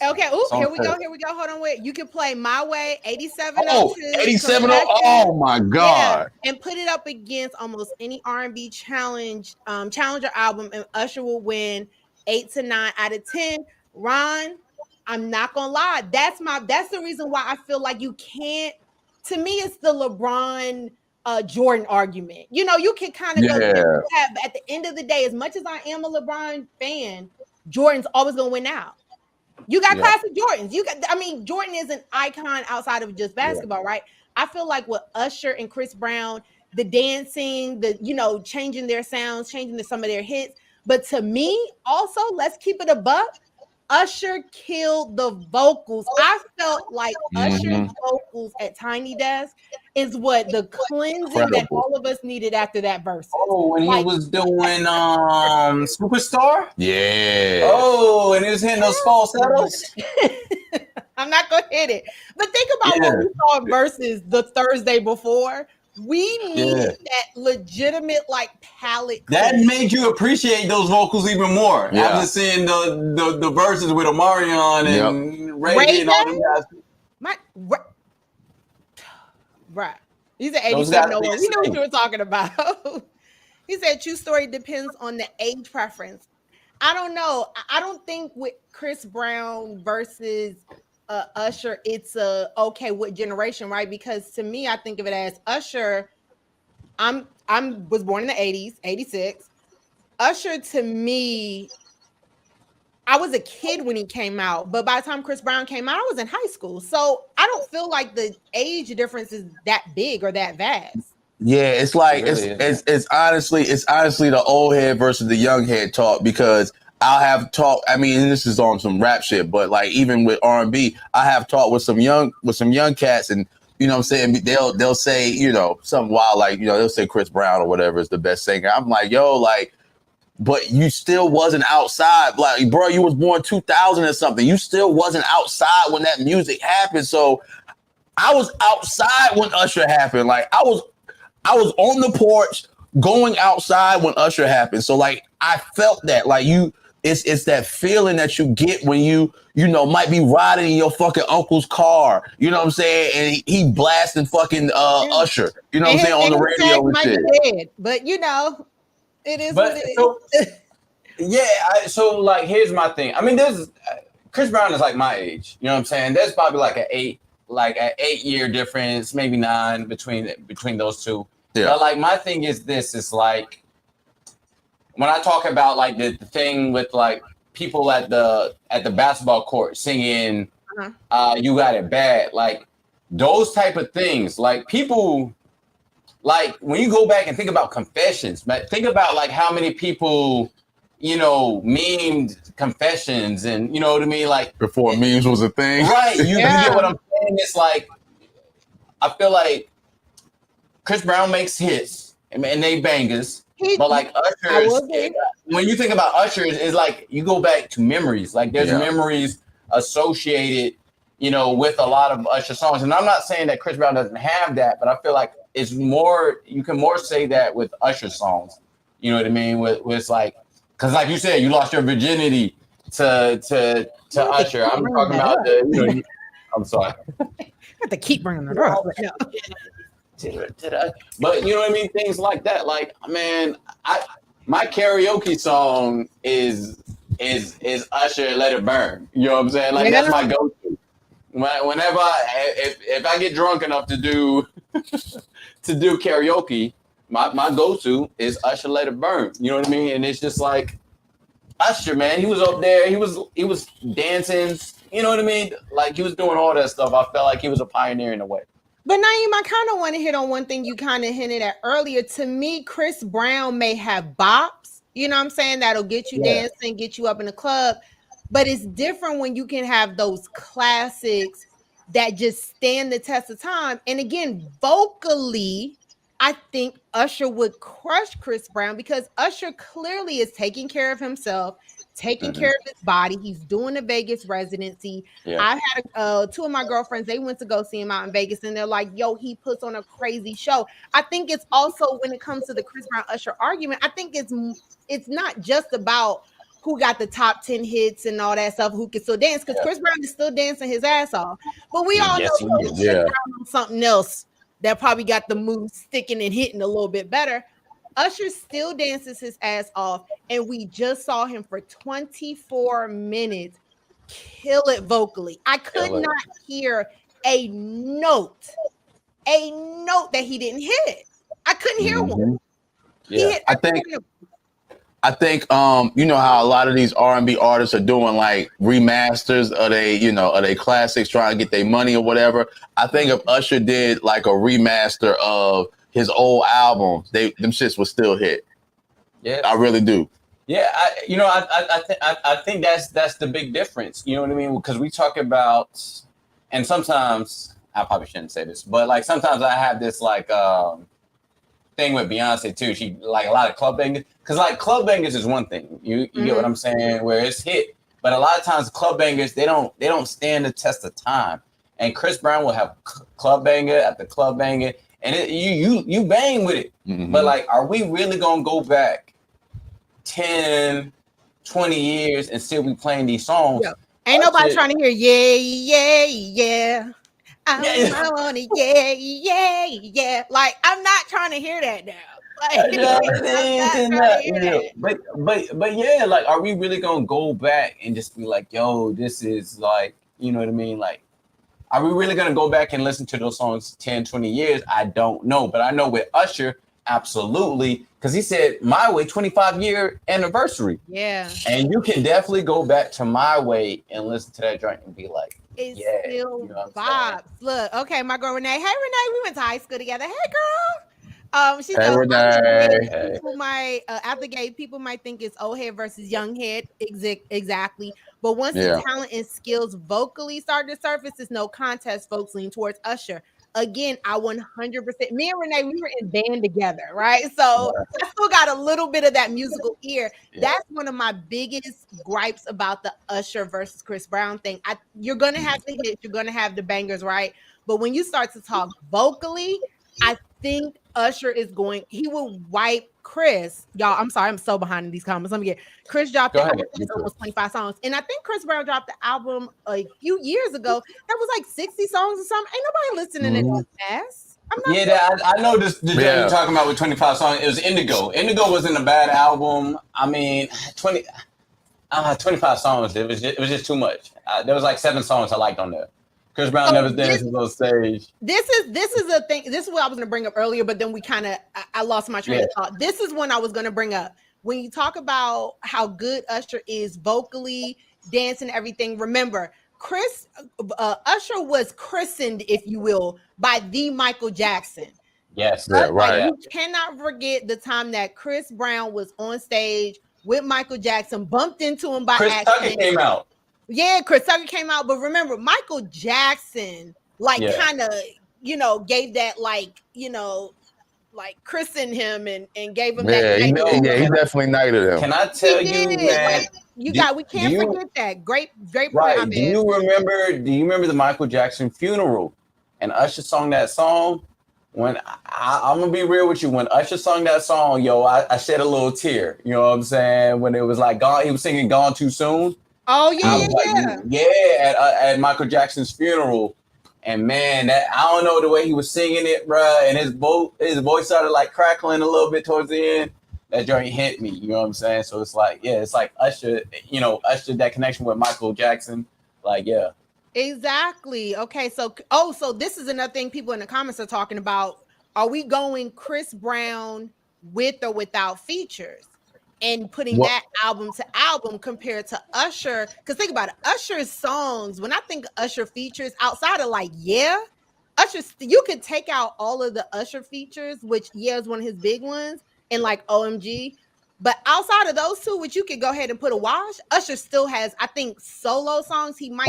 Okay. Ooh, here we go. Hold on. Wait. You can play My Way, 8702. Oh, 8702. Oh my God. Yeah. And put it up against almost any R&B challenger album, and Usher will win 8 to 9 out of 10. Ron, I'm not gonna lie. That's the reason why I feel like you can't. To me, it's the LeBron Jordan argument. You know, you can kind of go at the end of the day, as much as I am a LeBron fan, Jordan's always gonna win out. You got classic Jordans. Jordan is an icon outside of just basketball, right? I feel like with Usher and Chris Brown, the dancing, changing their sounds, changing some of their hits. But to me, also, let's keep it a buck. Usher killed the vocals. I felt like Usher's vocals at Tiny Desk is what the cleansing that all of us needed after that verse. Oh, when he was doing Superstar? Yeah. Oh, and he was hitting those falsettos. I'm not gonna hit it. But think about what we saw in Versus the Thursday before. We needed that legitimate palette. That made you appreciate those vocals even more. Yeah. After seeing the verses with Omarion and Ray and all them guys. Right. He said 8701. We know what you were talking about. He said true story depends on the age preference. I don't know. I don't think with Chris Brown versus Usher, it's okay what generation, right? Because to me, I think of it as Usher. I was born in the 80s, 86. Usher, to me, I was a kid when he came out, but by the time Chris Brown came out, I was in high school. So I don't feel like the age difference is that big or that vast. Yeah, it's like it's honestly the old head versus the young head talk, because I'll have talk. I mean, this is on some rap shit, but like even with R&B, I have talked with some young cats, and you know what I'm saying, they'll say, something wild, like, they'll say Chris Brown or whatever is the best singer. I'm like, yo, like, but you still wasn't outside. Like, bro, you was born 2000 or something. You still wasn't outside when that music happened. So I was outside when Usher happened. Like, I was on the porch going outside when Usher happened. So like I felt that, like, it's that feeling that you get when you might be riding in your fucking uncle's car. You know what I'm saying? And he blasting fucking Usher. You know what I'm saying, on the radio and might shit. be dead, but it is what it is. Yeah, so like here's my thing. I mean, there's Chris Brown is like my age. You know what I'm saying? There's probably like an 8-year difference, maybe 9 between those two. Yeah. But like my thing is this: is like when I talk about like the thing with like people at the basketball court singing "You Got It Bad," like those type of things. Like people, like when you go back and think about confessions, but think about like how many people, memed confessions, and you know what I mean, like before memes was a thing, right? You get what I'm saying? It's like I feel like Chris Brown makes hits and they bangers, but like Usher, when you think about Usher, it's like you go back to memories. Like there's memories associated, with a lot of Usher songs. And I'm not saying that Chris Brown doesn't have that, but I feel like it's more. You can more say that with Usher songs. You know what I mean? With it's like, because like you said, you lost your virginity to Usher. I'm talking about the. I'm sorry. I have to keep bringing it up. But you know what I mean? Things like that. Like, man, my karaoke song is Usher "Let It Burn." You know what I'm saying? Like that's my go-to. Whenever if I get drunk enough to do karaoke, my go-to is Usher "Let It Burn." You know what I mean? And it's just like Usher, man. He was up there. He was dancing. You know what I mean? Like he was doing all that stuff. I felt like he was a pioneer in a way. But Naeem, I kind of want to hit on one thing you kind of hinted at earlier. To me, Chris Brown may have bops, you know what I'm saying, that'll get you dancing, get you up in the club. But it's different when you can have those classics that just stand the test of time. And again, vocally, I think Usher would crush Chris Brown because Usher clearly is taking care of himself, taking care of his body. He's doing a Vegas residency. Yeah. I had 2 of my girlfriends, they went to go see him out in Vegas, and they're like, yo, he puts on a crazy show. I think it's also, when it comes to the Chris Brown Usher argument, I think it's not just about who got the top 10 hits and all that stuff, who can still dance, because Chris Brown is still dancing his ass off. But we all know Chris Brown on something else that probably got the moves sticking and hitting a little bit better. Usher still dances his ass off, and we just saw him for 24 minutes kill it vocally. I could not hear a note that he didn't hit. I couldn't hear one. Yeah, I think you know how a lot of these R&B artists are doing like remasters of they classics, trying to get their money or whatever. I think if Usher did like a remaster of his old albums, them shits would still hit. Yeah, I really do. Yeah, I think that's the big difference. You know what I mean? Because we talk about, and sometimes I probably shouldn't say this, but like sometimes I have this like thing with Beyonce too. She like a lot of club bangers, because like club bangers is one thing. You get what I'm saying? Where it's hit, but a lot of times club bangers they don't stand the test of time. And Chris Brown will have club banger after club banger, and you bang with it. But like, are we really gonna go back 10, 20 years and still be playing these songs? Yeah. Ain't nobody trying to hear yeah. I want it, yeah. Like, I'm not trying to hear that now. But yeah, like, are we really gonna go back and just be like, yo, this is like, you know what I mean? Like, are we really gonna go back and listen to those songs 10, 20 years? I don't know. But I know with Usher, absolutely, because he said My Way 25-year anniversary. Yeah. And you can definitely go back to My Way and listen to that joint and be like, it's still vibes. Look, okay, my girl Renee. Hey Renee, we went to high school together. Hey girl. She hey Renee. People might after gay people might think it's old head versus young head. Exactly. But once the talent and skills vocally start to surface, it's no contest. Folks lean towards Usher. Again, I 100%. Me and Renee, we were in band together, right? So I still got a little bit of that musical ear. Yeah. That's one of my biggest gripes about the Usher versus Chris Brown thing. You're gonna have the hits, you're gonna have the bangers, right? But when you start to talk vocally, I think Usher is going, he will wipe Chris. Y'all, I'm sorry, I'm so behind in these comments. Let me get Chris dropped the album, almost 25 songs. And I think Chris Brown dropped the album a few years ago. That was like 60 songs or something. Ain't nobody listening to that fast. I know this. The joint you're talking about with 25 songs. It was Indigo. Indigo wasn't a bad album. I mean, 25 songs. It was just too much. There was like 7 songs I liked on there. Chris Brown never dances on stage. This is a thing. This is what I was going to bring up earlier, but then I lost my train of thought. This is one I was going to bring up. When you talk about how good Usher is vocally, dancing, everything, remember, Usher was christened, if you will, by the Michael Jackson. Yes, right. You cannot forget the time that Chris Brown was on stage with Michael Jackson, bumped into him by accident. Chris Tucker came out. Yeah, Chris Tucker came out, but remember, Michael Jackson, kind of, gave that, christened him and gave him that. He definitely knighted him. Can I tell you, man? We can't forget that. Great right. Do you remember the Michael Jackson funeral? And Usher sung that song. When I'm gonna be real with you, when Usher sung that song, I shed a little tear. You know what I'm saying? When it was like he was singing "Gone Too Soon." Oh yeah. At Michael Jackson's funeral, and man, I don't know the way he was singing it, bruh, and his voice started like crackling a little bit towards the end. That joint hit me, you know what I'm saying? So it's like Usher, Usher, that connection with Michael Jackson, Exactly. Okay, so this is another thing people in the comments are talking about. Are we going Chris Brown with or without features? And putting that album to album compared to Usher, because think about it, Usher's songs. When I think Usher features, outside of Usher, you could take out all of the Usher features, which is one of his big ones, and like OMG. But outside of those two, which you could go ahead and put a wash, Usher still has, I think, solo songs. He might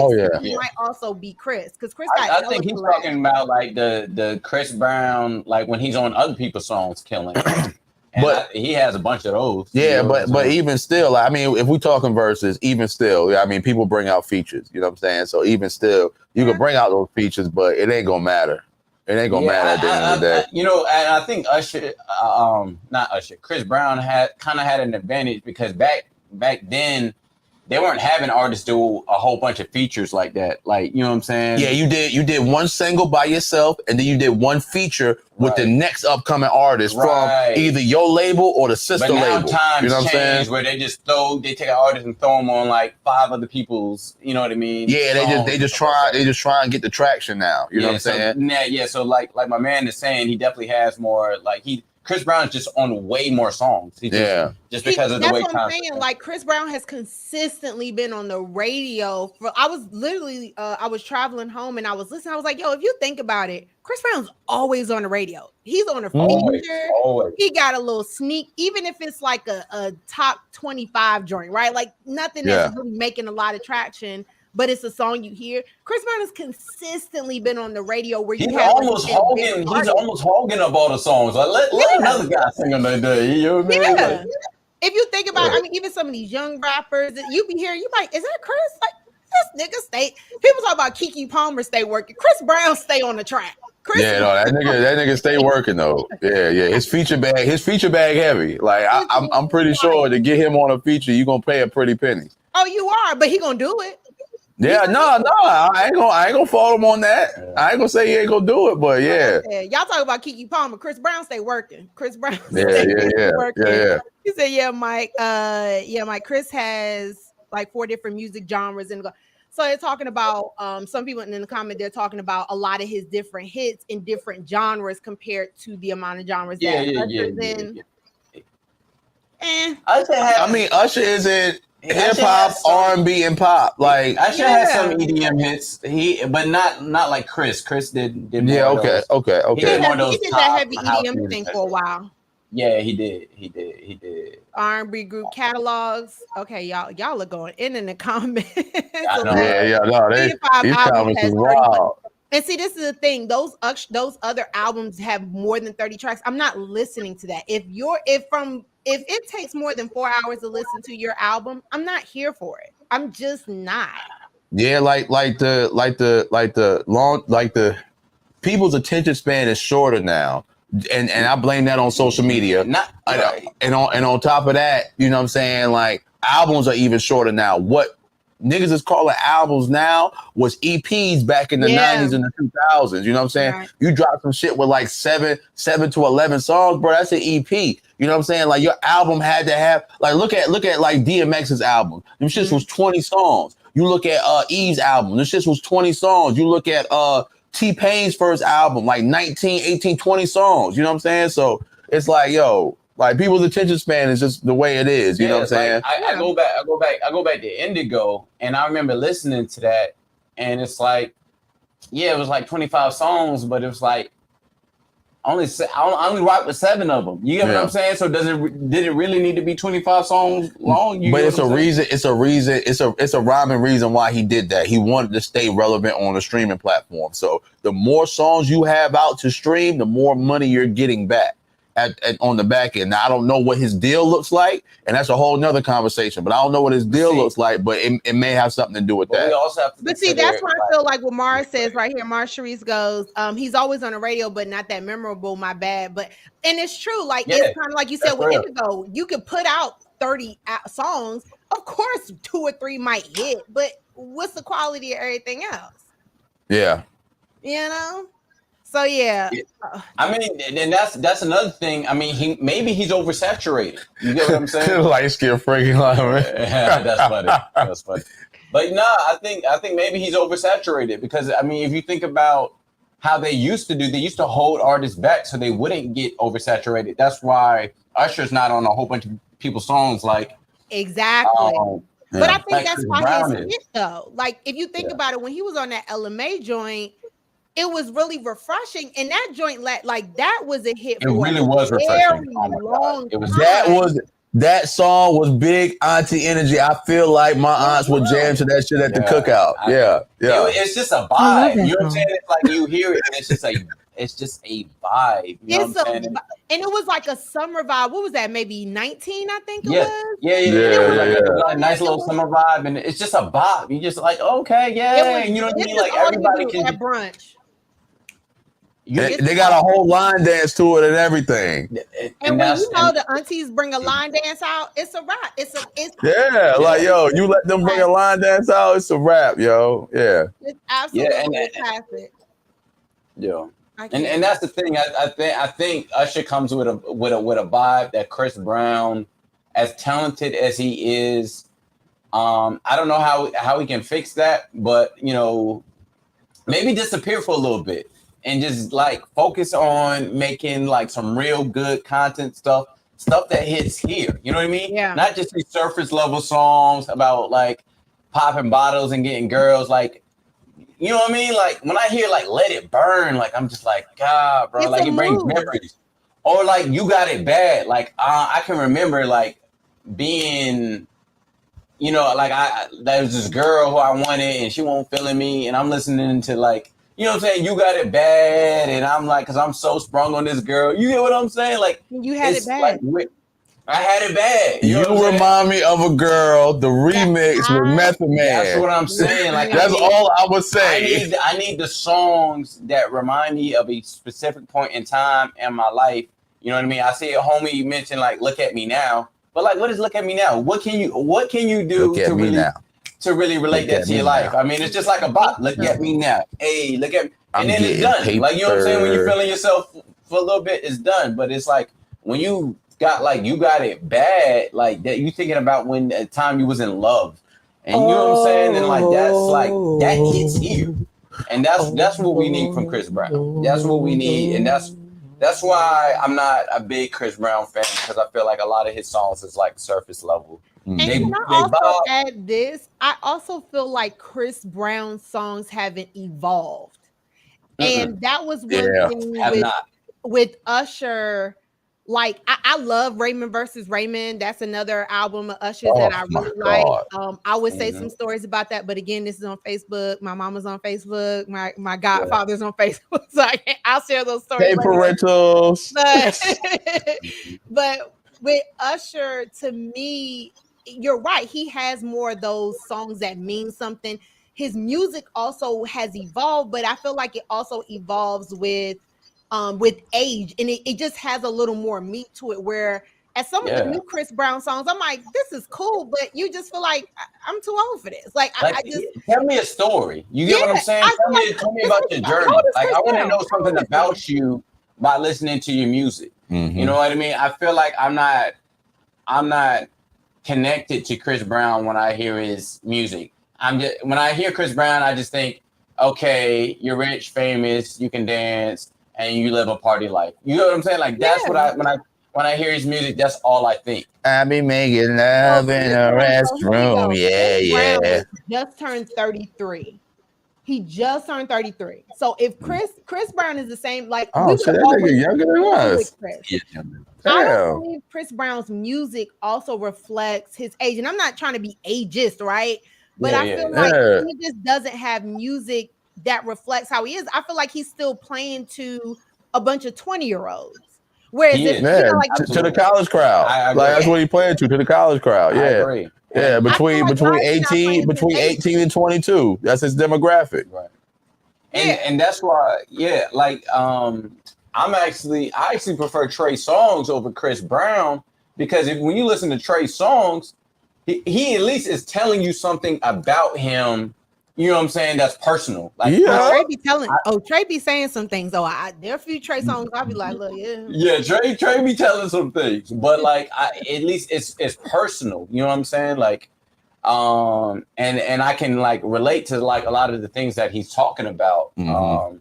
also be Chris, because Chris. I think he's talking about like the Chris Brown, like when he's on other people's songs, killing. But he has a bunch of those. Yeah, but even still, I mean, if we're talking verses, even still, I mean, people bring out features. You know what I'm saying? So even still, you can bring out those features, but it ain't gonna matter. It ain't gonna matter at the end of the day. And I think Usher, not Usher, Chris Brown had an advantage because back then they weren't having artists do a whole bunch of features like that. Like, you know what I'm saying? Yeah, you did one single by yourself, and then you did one feature with the next upcoming artist from either your label or the sister label. Times you know what I'm saying? Where they take an artist and throw them on like 5 other people's. You know what I mean? Yeah, they just try and get the traction now. You know what I'm saying? So like my man is saying, he definitely has more. Like Chris Brown's just on way more songs. Just because of the way. That's what I'm saying. Like Chris Brown has consistently been on the radio. I was traveling home and I was listening. I was like, yo, if you think about it, Chris Brown's always on the radio. He's on a feature. Always. He got a little sneak, even if it's like a top 25 joint, right? Like nothing that's really making a lot of traction. But it's a song you hear. Chris Brown has consistently been on the radio where he's almost hogging up all the songs. Like let another guy sing on that day. You know what I mean? Yeah. If you think about it, I mean, even some of these young rappers that you be hearing, you like, is that Chris? Like this nigga stay. People talk about Keke Palmer stay working. Chris Brown stay on the track. That nigga stay working though. Yeah. His feature bag heavy. Like I'm pretty sure to get him on a feature, you gonna pay a pretty penny. Oh, you are, but he gonna do it. Yeah, no, I ain't gonna follow him on that. I ain't gonna say he ain't gonna do it, but yeah. Y'all talk about Keke Palmer. Chris Brown stay working. Chris Brown working. Yeah. He said, yeah, Mike. Mike. Chris has like 4 different music genres, and so they're talking about some people in the comment. They're talking about a lot of his different hits in different genres compared to the amount of genres that Usher's in. Usher is in hip hop, R&B, and pop. Like Usher has some EDM hits. But not like Chris. Chris did more of those. Okay. He did that heavy EDM thing for a while. Yeah, he did. R&B group catalogs. Okay, y'all are going in the comments. I know. These comments is wild. And see, this is the thing. Those other albums have more than 30 tracks. I'm not listening to that. If it takes more than 4 hours to listen to your album, I'm not here for it. I'm just not. Yeah, like the people's attention span is shorter now. and I blame that on social media. And on top of that, you know what I'm saying? Like albums are even shorter now. What niggas is calling albums now was EPs back in the 90s and the 2000s. You know what I'm saying? Right. You drop some shit with like 7 to 11 songs, bro. That's an EP. You know what I'm saying? Like your album had to have like look at like DMX's album. Them shits was 20 songs. You look at Eve's album. Them shits was 20 songs. You look at T-Pain's first album, like 19, 18, 20 songs. You know what I'm saying? So it's like, yo, like people's attention span is just the way it is. You know what I'm saying? Like, I go back to Indigo, and I remember listening to that, and it's like, yeah, it was like 25 songs, but it was like I only rock with 7 of them. You get what I'm saying? So did it really need to be 25 songs long? But it's a reason. It's a rhyme and reason why he did that. He wanted to stay relevant on the streaming platform. So the more songs you have out to stream, the more money you're getting back on the back end. Now I don't know what his deal looks like, and that's a whole nother conversation. But I don't know what his deal looks like. But it may have something to do with that. We also have to but see, that's why I feel like what Mars says right here. Mars Sharice goes, he's always on the radio, but not that memorable. My bad. But and it's true. Like it's kind of like you said with Indigo. You could put out 30 songs. Of course, 2 or 3 might hit, but what's the quality of everything else? Yeah. You know. So yeah, I mean, and that's another thing. I mean, he's oversaturated. You get what I'm saying? Light skin freaking line, man. That's funny. But no, I think maybe he's oversaturated because I mean, if you think about how they used to hold artists back so they wouldn't get oversaturated. That's why Usher's not on a whole bunch of people's songs. Like exactly. But I think that's why his hit though. Like if you think about it, when he was on that LMA joint. It was really refreshing, and that joint, like that was a hit. It really was refreshing. Long it was that song was big auntie energy. I feel like my aunts would jam to that shit at the cookout. It's just a vibe. You know what I'm saying? It's like you hear it, and it's just a vibe. You know what I'm saying? And it was like a summer vibe. What was that? Maybe 19, I think it was. Yeah. Like a nice little summer vibe, and it's just a vibe. You just like, okay, and you know what I mean? Like everybody can at brunch. They got a whole line dance to it and everything. And when you know the aunties bring a line dance out, it's a wrap. It's like yo, you let them bring a line dance out, it's a wrap, yo. Yeah. It's absolutely classic. Yeah. And that's the thing. I think Usher comes with a vibe that Chris Brown, as talented as he is, I don't know how he can fix that, but you know, maybe disappear for a little bit. And just like focus on making like some real good content stuff that hits here. You know what I mean? Yeah. Not just these surface level songs about like popping bottles and getting girls. Like, you know what I mean? Like when I hear like "Let It Burn," like I'm just like, God, bro. Like it brings memories. Or like "You Got It Bad." Like I can remember like being, you know, like there was this girl who I wanted and she won't feeling me, and I'm listening to like. You know what I'm saying? You got it bad. And I'm like, because I'm so sprung on this girl. You get what I'm saying? Like, you had it bad. Like, I had it bad. You remind me of a girl, the remix with Method Man. That's what I'm saying. Like, that's all I would say. I need the songs that remind me of a specific point in time in my life. You know what I mean? I see a homie mention, like, "Look at Me Now." But, like, what is "Look at Me Now"? What can you do to really relate that to your life? I mean, it's just like a bop. Look at me now. Hey, look at me. And then it's done. Paper. Like, you know what I'm saying? When you're feeling yourself for a little bit, it's done. But it's like when you got like, you got it bad, like that you thinking about when the time you was in love. And you know what I'm saying? And like, that's like, that hits here. And that's what we need from Chris Brown. That's what we need. And that's why I'm not a big Chris Brown fan, because I feel like a lot of his songs is like surface level. And can I also add this? I also feel like Chris Brown's songs haven't evolved. And that was one thing with Usher. Like, I love Raymond versus Raymond. That's another album of Usher's that I really like. I would say some stories about that, but again, this is on Facebook. My mama's on Facebook. My godfather's on Facebook, so I'll share those stories. Hey, parentals. But with Usher, to me, you're right. He has more of those songs that mean something. His music also has evolved, but I feel like it also evolves with with age, and it just has a little more meat to it. Where at some of the new Chris Brown songs, I'm like, this is cool, but you just feel like I'm too old for this. Like I just tell me a story. You get what I'm saying? Tell me about your journey. Like I want to know something about you by listening to your music. Mm-hmm. You know what I mean? I feel like I'm not connected to Chris Brown when I hear his music. When I hear Chris Brown, I just think, okay, you're rich, famous, you can dance, and you live a party life. You know what I'm saying? Like that's what when I hear his music, that's all I think. I be making love in a restroom. Yeah. Brown just turned 33. He just turned 33. So if Chris Brown is the same, like so that nigga younger than us. I don't believe Chris Brown's music also reflects his age, and I'm not trying to be ageist, right? But I feel like he just doesn't have music that reflects how he is. I feel like he's still playing to a bunch of 20-year-olds. Whereas to the college crowd, like that's what he playing to the college crowd. Yeah, I agree. Yeah, between 18 and 22, that's his demographic. Right. And that's why, I actually prefer Trey Songz over Chris Brown, because when you listen to Trey Songz, he at least is telling you something about him. You know what I'm saying? That's personal. Like, Trey be saying some things. There are a few Trey songs I'll be like, look, Trey be telling some things, but like, at least it's personal. You know what I'm saying? Like, and I can like relate to like a lot of the things that he's talking about. Mm-hmm.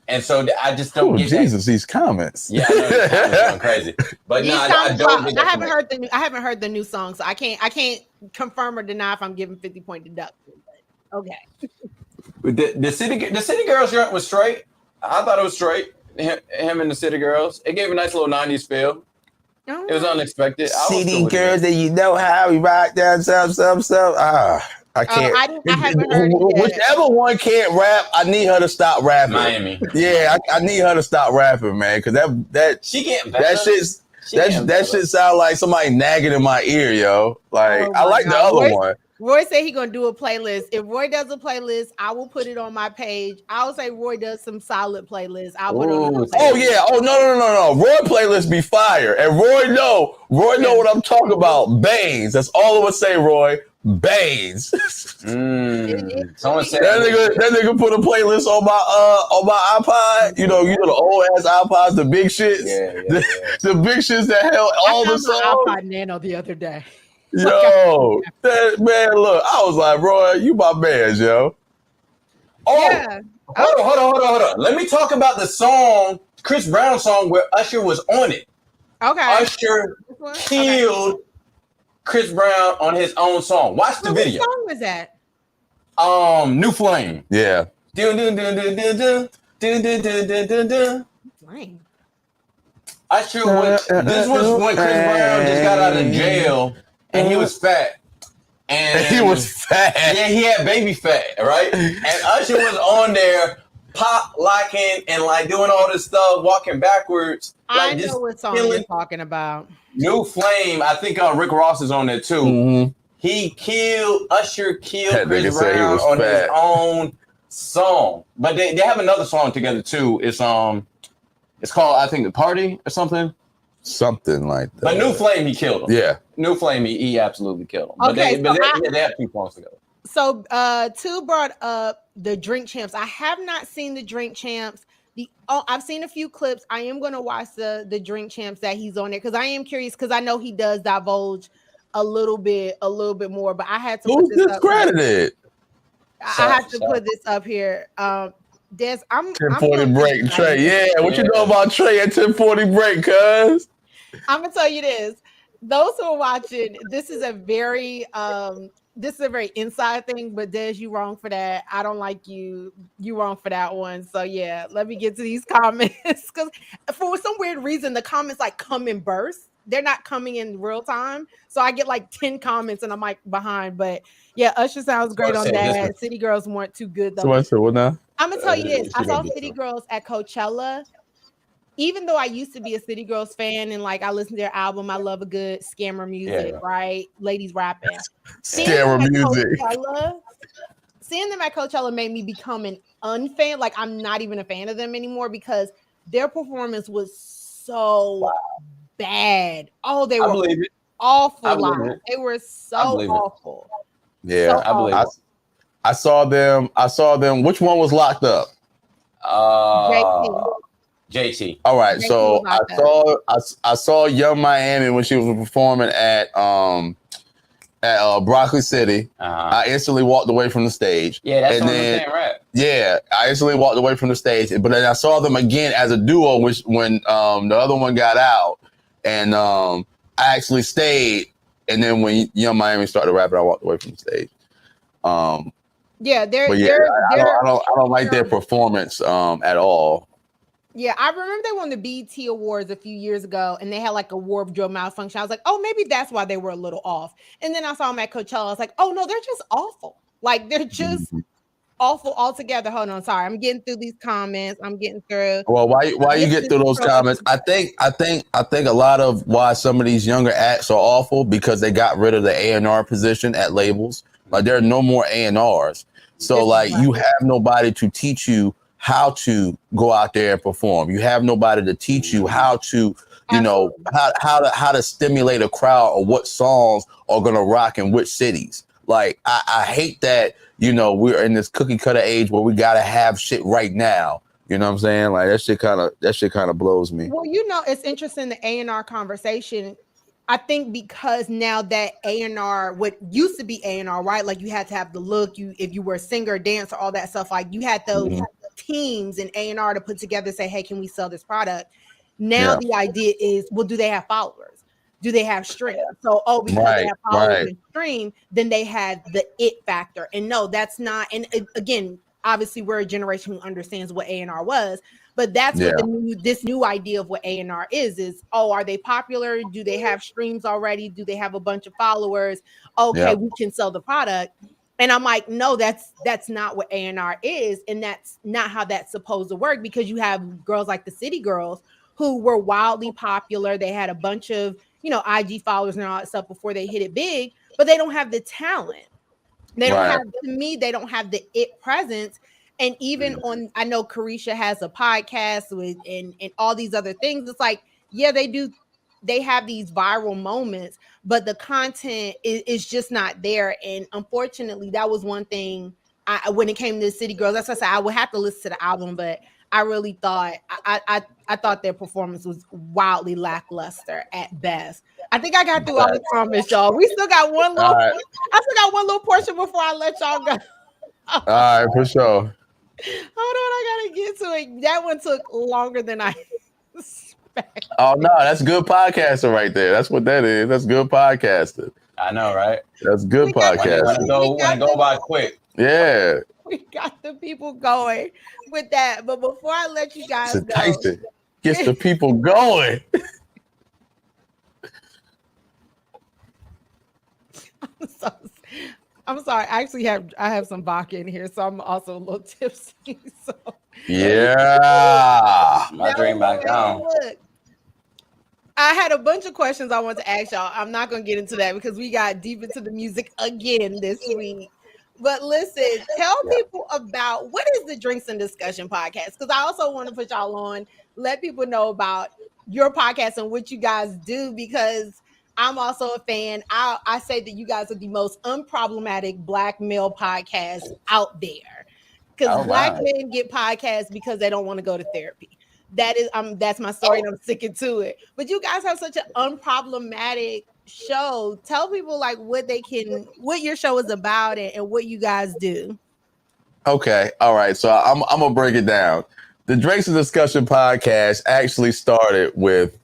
And so I just don't get Jesus, these comments. Yeah, I know these comments going crazy. But I don't. I haven't heard the new song, so I can't confirm or deny if I'm giving 50-point deduction. Okay. The City Girls joint was straight. I thought it was straight. Him and the City Girls. It gave a nice little 90s feel. It was unexpected. City Girls, and you know how we rock down some. I can't. I haven't heard whichever one can't rap, I need her to stop rapping. Miami. Yeah, I need her to stop rapping, man, because that shit sound like somebody nagging in my ear, yo. Like I like the other one. Roy said he gonna do a playlist. If Roy does a playlist, I will put it on my page. I'll say Roy does some solid playlists. I'll put it on my page. Oh yeah. Oh no. Roy playlist be fire. And Roy know what I'm talking about. Bangs. That's all I'm gonna say, Roy. Bangs. Someone said that nigga put a playlist on my iPod. You know the old ass iPods, the big shits. The big shits that held all the songs. I found my iPod Nano the other day. Yo, man, look, I was like, Roy, you my man, yo. Hold on. Let me talk about the song, Chris Brown song, where Usher was on it. Okay. Usher killed Chris Brown on his own song. Watch the video. What song was that? New Flame. Yeah. Flame. Usher this was when Chris Brown just got out of jail. And he was fat. And he was fat. Yeah, he had baby fat, right? And Usher was on there pop locking and like doing all this stuff, walking backwards. Like, I know what song you're talking about. New Flame. I think Rick Ross is on there too. Mm-hmm. Usher killed Chris Brown on his own song. But they have another song together too. It's called, I think, The Party or something. Something like that. But New Flame, he killed him. Yeah. New Flame, he absolutely killed him. Okay, but they have 2 songs together. So, Two brought up the Drink Champs. I have not seen the Drink Champs. I've seen a few clips. I am going to watch the Drink Champs that he's on there because I am curious because I know he does divulge a little bit more. But I had to. Who's discredited? I have to put this up here. Des, I'm 1040 break, Trey. Yeah, what you know about Trey at 1040 break, cuz? I'm gonna tell you this. Those who are watching, this is a very inside thing, but Des, you wrong for that. I don't like you. You wrong for that one. So yeah, let me get to these comments because for some weird reason, the comments like come in bursts. They're not coming in real time. So I get like 10 comments and I'm like behind. But yeah, Usher sounds great on that. City Girls weren't too good though. So I said, what now? I'm gonna tell you this. I saw City Girls at Coachella. Even though I used to be a City Girls fan and like I listened to their album, I love a good scammer music, right? Ladies rapping. Scammer music. Seeing them at Coachella made me become an unfan. Like I'm not even a fan of them anymore because their performance was so bad. Oh, they I were believe it. awful. I believe Live. it. They were I so believe it. awful. Yeah, So I believe awful. it. I saw them. I saw them. Which one was locked up? JT. JT. All right, JT so was locked up. I saw Young Miami when she was performing at Broccoli City. I instantly walked away from the stage. Yeah, that's and on then, the same rap. Yeah, I instantly walked away from the stage. But then I saw them again as a duo, which when the other one got out, and I actually stayed. And then when Young Miami started rapping, I walked away from the stage. Yeah, But yeah, I don't like their performance at all. Yeah, I remember they won the BET Awards a few years ago and they had like a wardrobe malfunction. I was like, oh, maybe that's why they were a little off. And then I saw them at Coachella. I was like, oh, no, they're just awful. Like, they're just awful altogether. Hold on. Sorry. I'm getting through these comments. I'm getting through. Well, why you get through those comments? I think a lot of why some of these younger acts are awful because they got rid of the A&R position at labels. Like there are no more A&Rs. So like you have nobody to teach you how to go out there and perform. You have nobody to teach you how to, you know, how to stimulate a crowd or what songs are gonna rock in which cities. Like I hate that, you know, we're in this cookie cutter age where we gotta have shit right now. You know what I'm saying? Like that shit kind of blows me. Well, you know, it's interesting the A&R conversation. I think because now that A&R, what used to be A&R, right? Like you had to have the look, if you were a singer, dancer, all that stuff, like you had those teams in A&R to put together, say, hey, can we sell this product? Now the idea is, well, do they have followers? Do they have stream? So, because they have followers and stream, then they have the it factor. And no, that's not. And again, obviously, we're a generation who understands what A&R was. But that's what this new idea of what A&R is, are they popular? Do they have streams already? Do they have a bunch of followers? Okay, we can sell the product. And I'm like, no, that's not what A&R is. And that's not how that's supposed to work because you have girls like the City Girls who were wildly popular. They had a bunch of, you know, IG followers and all that stuff before they hit it big, but they don't have the talent. They don't have, to me, they don't have the it presence. And even on, I know Carisha has a podcast with and all these other things. It's like, yeah, they do. They have these viral moments, but the content is just not there. And unfortunately, that was one thing when it came to the City Girls. That's why I said I would have to listen to the album, but I really thought I thought their performance was wildly lackluster at best. I think I got through all the comments, y'all. We still got one little. I still got one little portion before I let y'all go. All right, for sure. Hold on, I gotta get to it. That one took longer than I expected. Oh no, that's good podcasting right there. That's what that is. That's good podcasting. I know, right? That's good podcasting. When it go by quick. Yeah. We got the people going with that. But before I let you guys go, Tyson gets the people going. I'm sorry. I actually have some vodka in here, so I'm also a little tipsy. So yeah, my dream back down. Look, I had a bunch of questions I want to ask y'all. I'm not going to get into that because we got deep into the music again this week. But listen, tell people about what is the Drinks and Discussion podcast? Because I also want to put y'all on, let people know about your podcast and what you guys do because I'm also a fan. I say that you guys are the most unproblematic Black male podcast out there. Because Black men get podcasts because they don't want to go to therapy. That is, that's my story, and I'm sticking to it. But you guys have such an unproblematic show. Tell people like what your show is about and what you guys do. Okay, all right. So I'm gonna break it down. The Drinks and Discussion podcast actually started with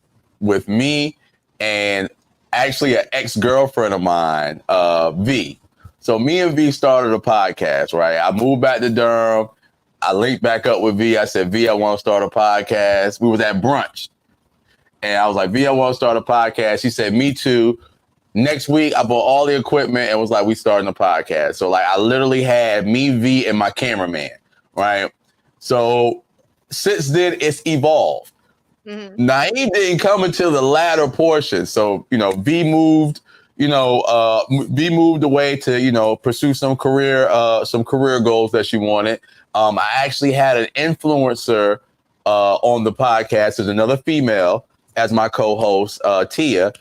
me and actually an ex-girlfriend of mine, V. So me and V started a podcast, right? I moved back to Durham. I linked back up with V. I said, V, I want to start a podcast. We was at brunch. And I was like, V, I want to start a podcast. She said, me too. Next week, I bought all the equipment and was like, we starting a podcast. So like, I literally had me, V, and my cameraman, right? So since then, it's evolved. Mm-hmm. Naeem didn't come until the latter portion. So, you know, V moved away to, you know, pursue some career goals that she wanted. I actually had an influencer on the podcast. There's another female as my co-host, Tia.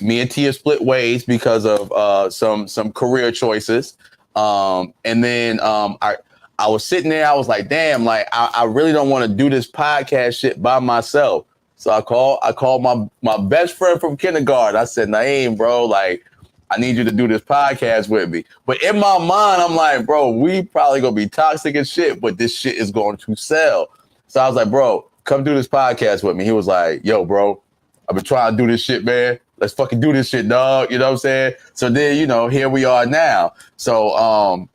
Me and Tia split ways because of some career choices. And then I was sitting there, I was like, damn, like I really don't want to do this podcast shit by myself. So I called my best friend from kindergarten. I said, Naeem, bro, like, I need you to do this podcast with me. But in my mind, I'm like, bro, we probably gonna be toxic as shit, but this shit is going to sell. So I was like, bro, come do this podcast with me. He was like, yo, bro, I've been trying to do this shit, man. Let's fucking do this shit, dog. You know what I'm saying? So then, here we are now. So,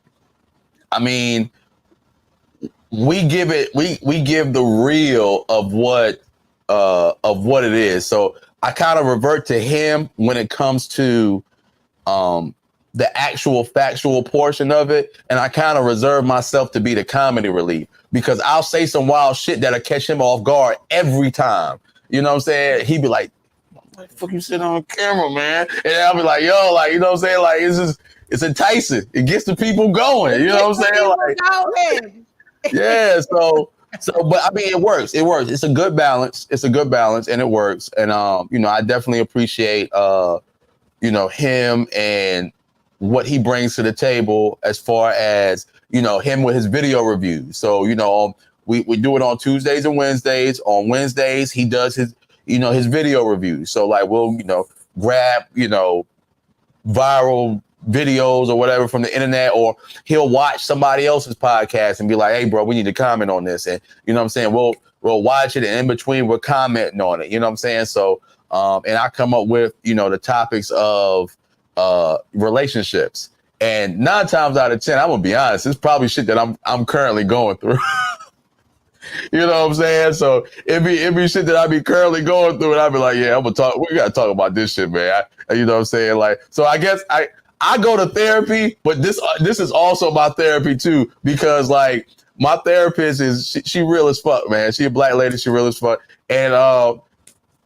I mean, we give the real of what it is. So I kind of revert to him when it comes to the actual factual portion of it. And I kind of reserve myself to be the comedy relief because I'll say some wild shit that'll catch him off guard every time. You know what I'm saying? He'd be like, what the fuck you sitting on camera, man? And I'll be like, yo, like, you know what I'm saying? Like, it's enticing. It gets the people going. You know what I'm saying? Like, yeah. So, but I mean, it works. It works. It's a good balance. And it works. And, I definitely appreciate, him and what he brings to the table as far as, him with his video reviews. So, we do it on Tuesdays and Wednesdays. On Wednesdays, he does his video reviews. So like, we'll, grab, viral videos or whatever from the internet, or he'll watch somebody else's podcast and be like, hey, bro, we need to comment on this. And, you know what I'm saying? We'll watch it, and in between we're commenting on it. You know what I'm saying? So, and I come up with, the topics of relationships. And 9 times out of 10, I'm gonna be honest, it's probably shit that I'm currently going through. You know what I'm saying? So it be shit that I be currently going through, and I'll be like, yeah, we gotta talk about this shit, man. You know what I'm saying? Like, so I guess I go to therapy, but this is also my therapy too, because like my therapist is she real as fuck, man. She a black lady, she real as fuck. And lo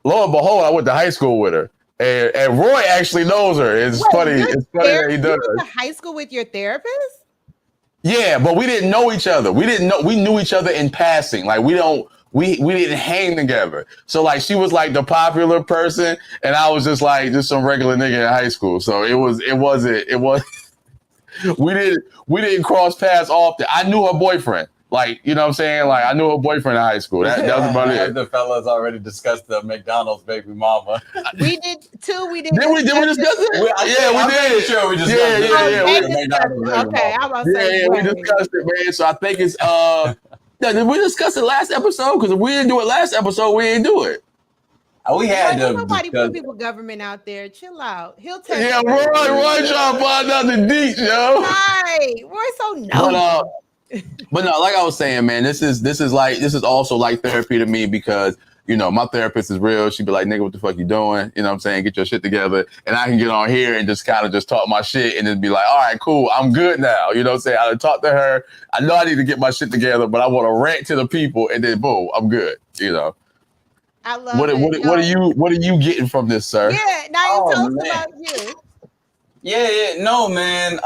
and behold, I went to high school with her. And Roy actually knows her. It's funny. It's funny that he does. You went to high school with your therapist? Yeah, but we didn't know each other. We knew each other in passing. Like we didn't hang together. So like she was like the popular person, and I was just some regular nigga in high school. So it wasn't we didn't cross paths often. I knew her boyfriend. Like, you know what I'm saying? Like, I knew her boyfriend in high school. That was about it. The fellas already discussed the McDonald's baby mama. We did too. We did. Did we discuss it? Yeah, we did. Sure, we discussed it. Yeah. Okay, I was saying. We discussed it, man. So I think it's did we discuss it last episode? Because if we didn't do it last episode, we didn't do it. We had to. Nobody put people government out there. Chill out. He'll tell you. Yeah, Roy trying to find out the deets, yo. Right. Roy so nosy. But no, like I was saying, man, this is also like therapy to me because, my therapist is real. She'd be like, nigga, what the fuck you doing? You know what I'm saying? Get your shit together. And I can get on here and just kind of just talk my shit and then be like, all right, cool. I'm good now. You know what I'm saying? I talk to her. I know I need to get my shit together, but I want to rant to the people and then boom, I'm good. I love it. What are you getting from this, sir? Yeah, now you tell us about you. Yeah, no, man.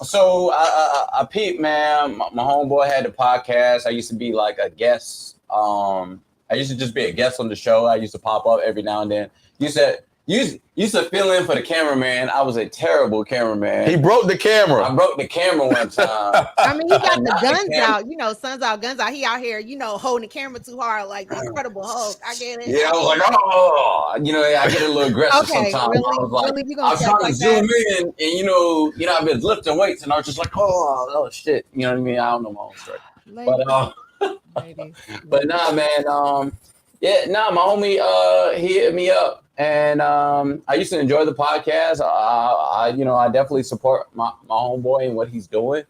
So I peeped, man. My homeboy had the podcast. I used to be like a guest. I used to just be a guest on the show. I used to pop up every now and then. Used to fill in for the cameraman. I was a terrible cameraman. He broke the camera. I broke the camera one time. I mean, he got the guns out. Suns out, guns out. He out here, holding the camera too hard, like the Incredible Hulk. I get it. Yeah, I was like, I get a little aggressive sometimes. Really, I was like, really, I was trying to zoom in, and I've been lifting weights, and I was just like, oh shit. You know what I mean? I don't know my own story. But nah, man. My homie he hit me up, and I used to enjoy the podcast. I definitely support my homeboy and what he's doing,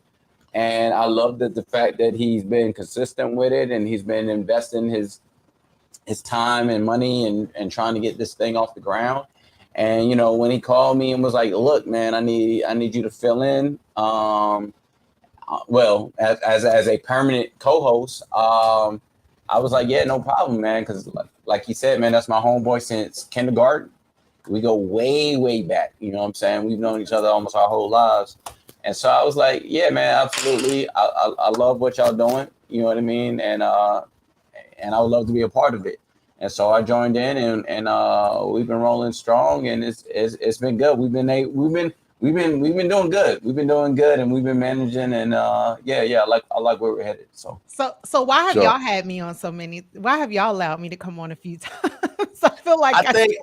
and I love the fact that he's been consistent with it, and he's been investing his time and money and trying to get this thing off the ground. And when he called me and was like, "Look, man, I need you to fill in." As a permanent co-host, I was like, yeah, no problem, man. Because like he said, man, that's my homeboy since kindergarten. We go way, way back. You know what I'm saying? We've known each other almost our whole lives. And so I was like, yeah, man, absolutely. I love what y'all doing. You know what I mean? And I would love to be a part of it. And so I joined in, and we've been rolling strong, and it's been good. We've been doing good. We've been doing good, and we've been managing, and I like where we're headed. So why have Sure. y'all had me on so many? Why have y'all allowed me to come on a few times? I feel like I think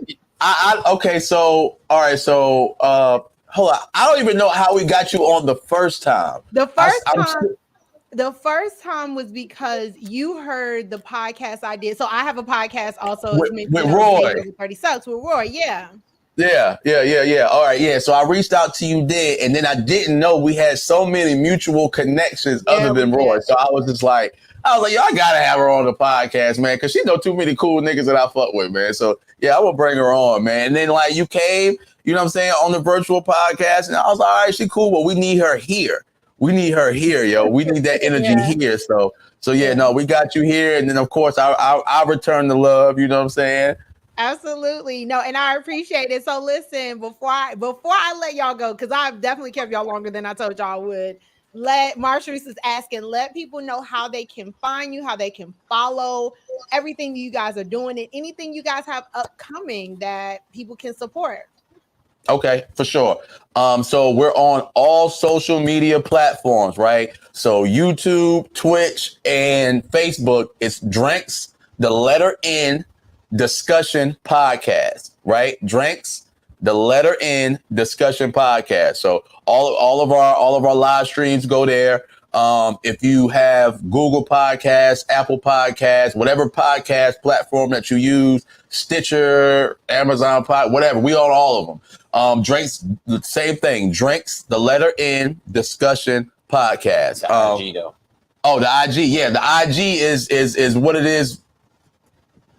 okay. So all right. So hold on. I don't even know how we got you on the first time. the first time was because you heard the podcast I did. So I have a podcast also With mentioned Roy. Dating Over 30 Sucks with Roy. Yeah. Yeah. All right, yeah. So I reached out to you then, and then I didn't know we had so many mutual connections other than we Roy. did. So I was like, yo, I gotta have her on the podcast, man, because she know too many cool niggas that I fuck with, man. So yeah, I'm gonna bring her on, man. And then like you came, you know what I'm saying, on the virtual podcast, and I was like, all right, she cool, but we need her here. We need her here, yo. We need that energy here. So yeah, no, we got you here, and then of course I return the love. You know what I'm saying? Absolutely. No, and I appreciate it. So listen, before I let y'all go, because I've definitely kept y'all longer than I told y'all I would. Marsha's is asking, let people know how they can find you, how they can follow everything you guys are doing, and anything you guys have upcoming that people can support. Okay, for sure. So we're on all social media platforms, right? So YouTube, Twitch, and Facebook. It's Drinks, the letter N, discussion podcast, right? Drinks, the letter N, discussion podcast. So all of our live streams go there. If you have Google Podcasts, Apple Podcasts, whatever podcast platform that you use, Stitcher, Amazon Pod, whatever, we on all of them. Drinks, the same thing. Drinks, the letter N, discussion podcast. The IG though. Oh, the IG. Yeah, the IG is what it is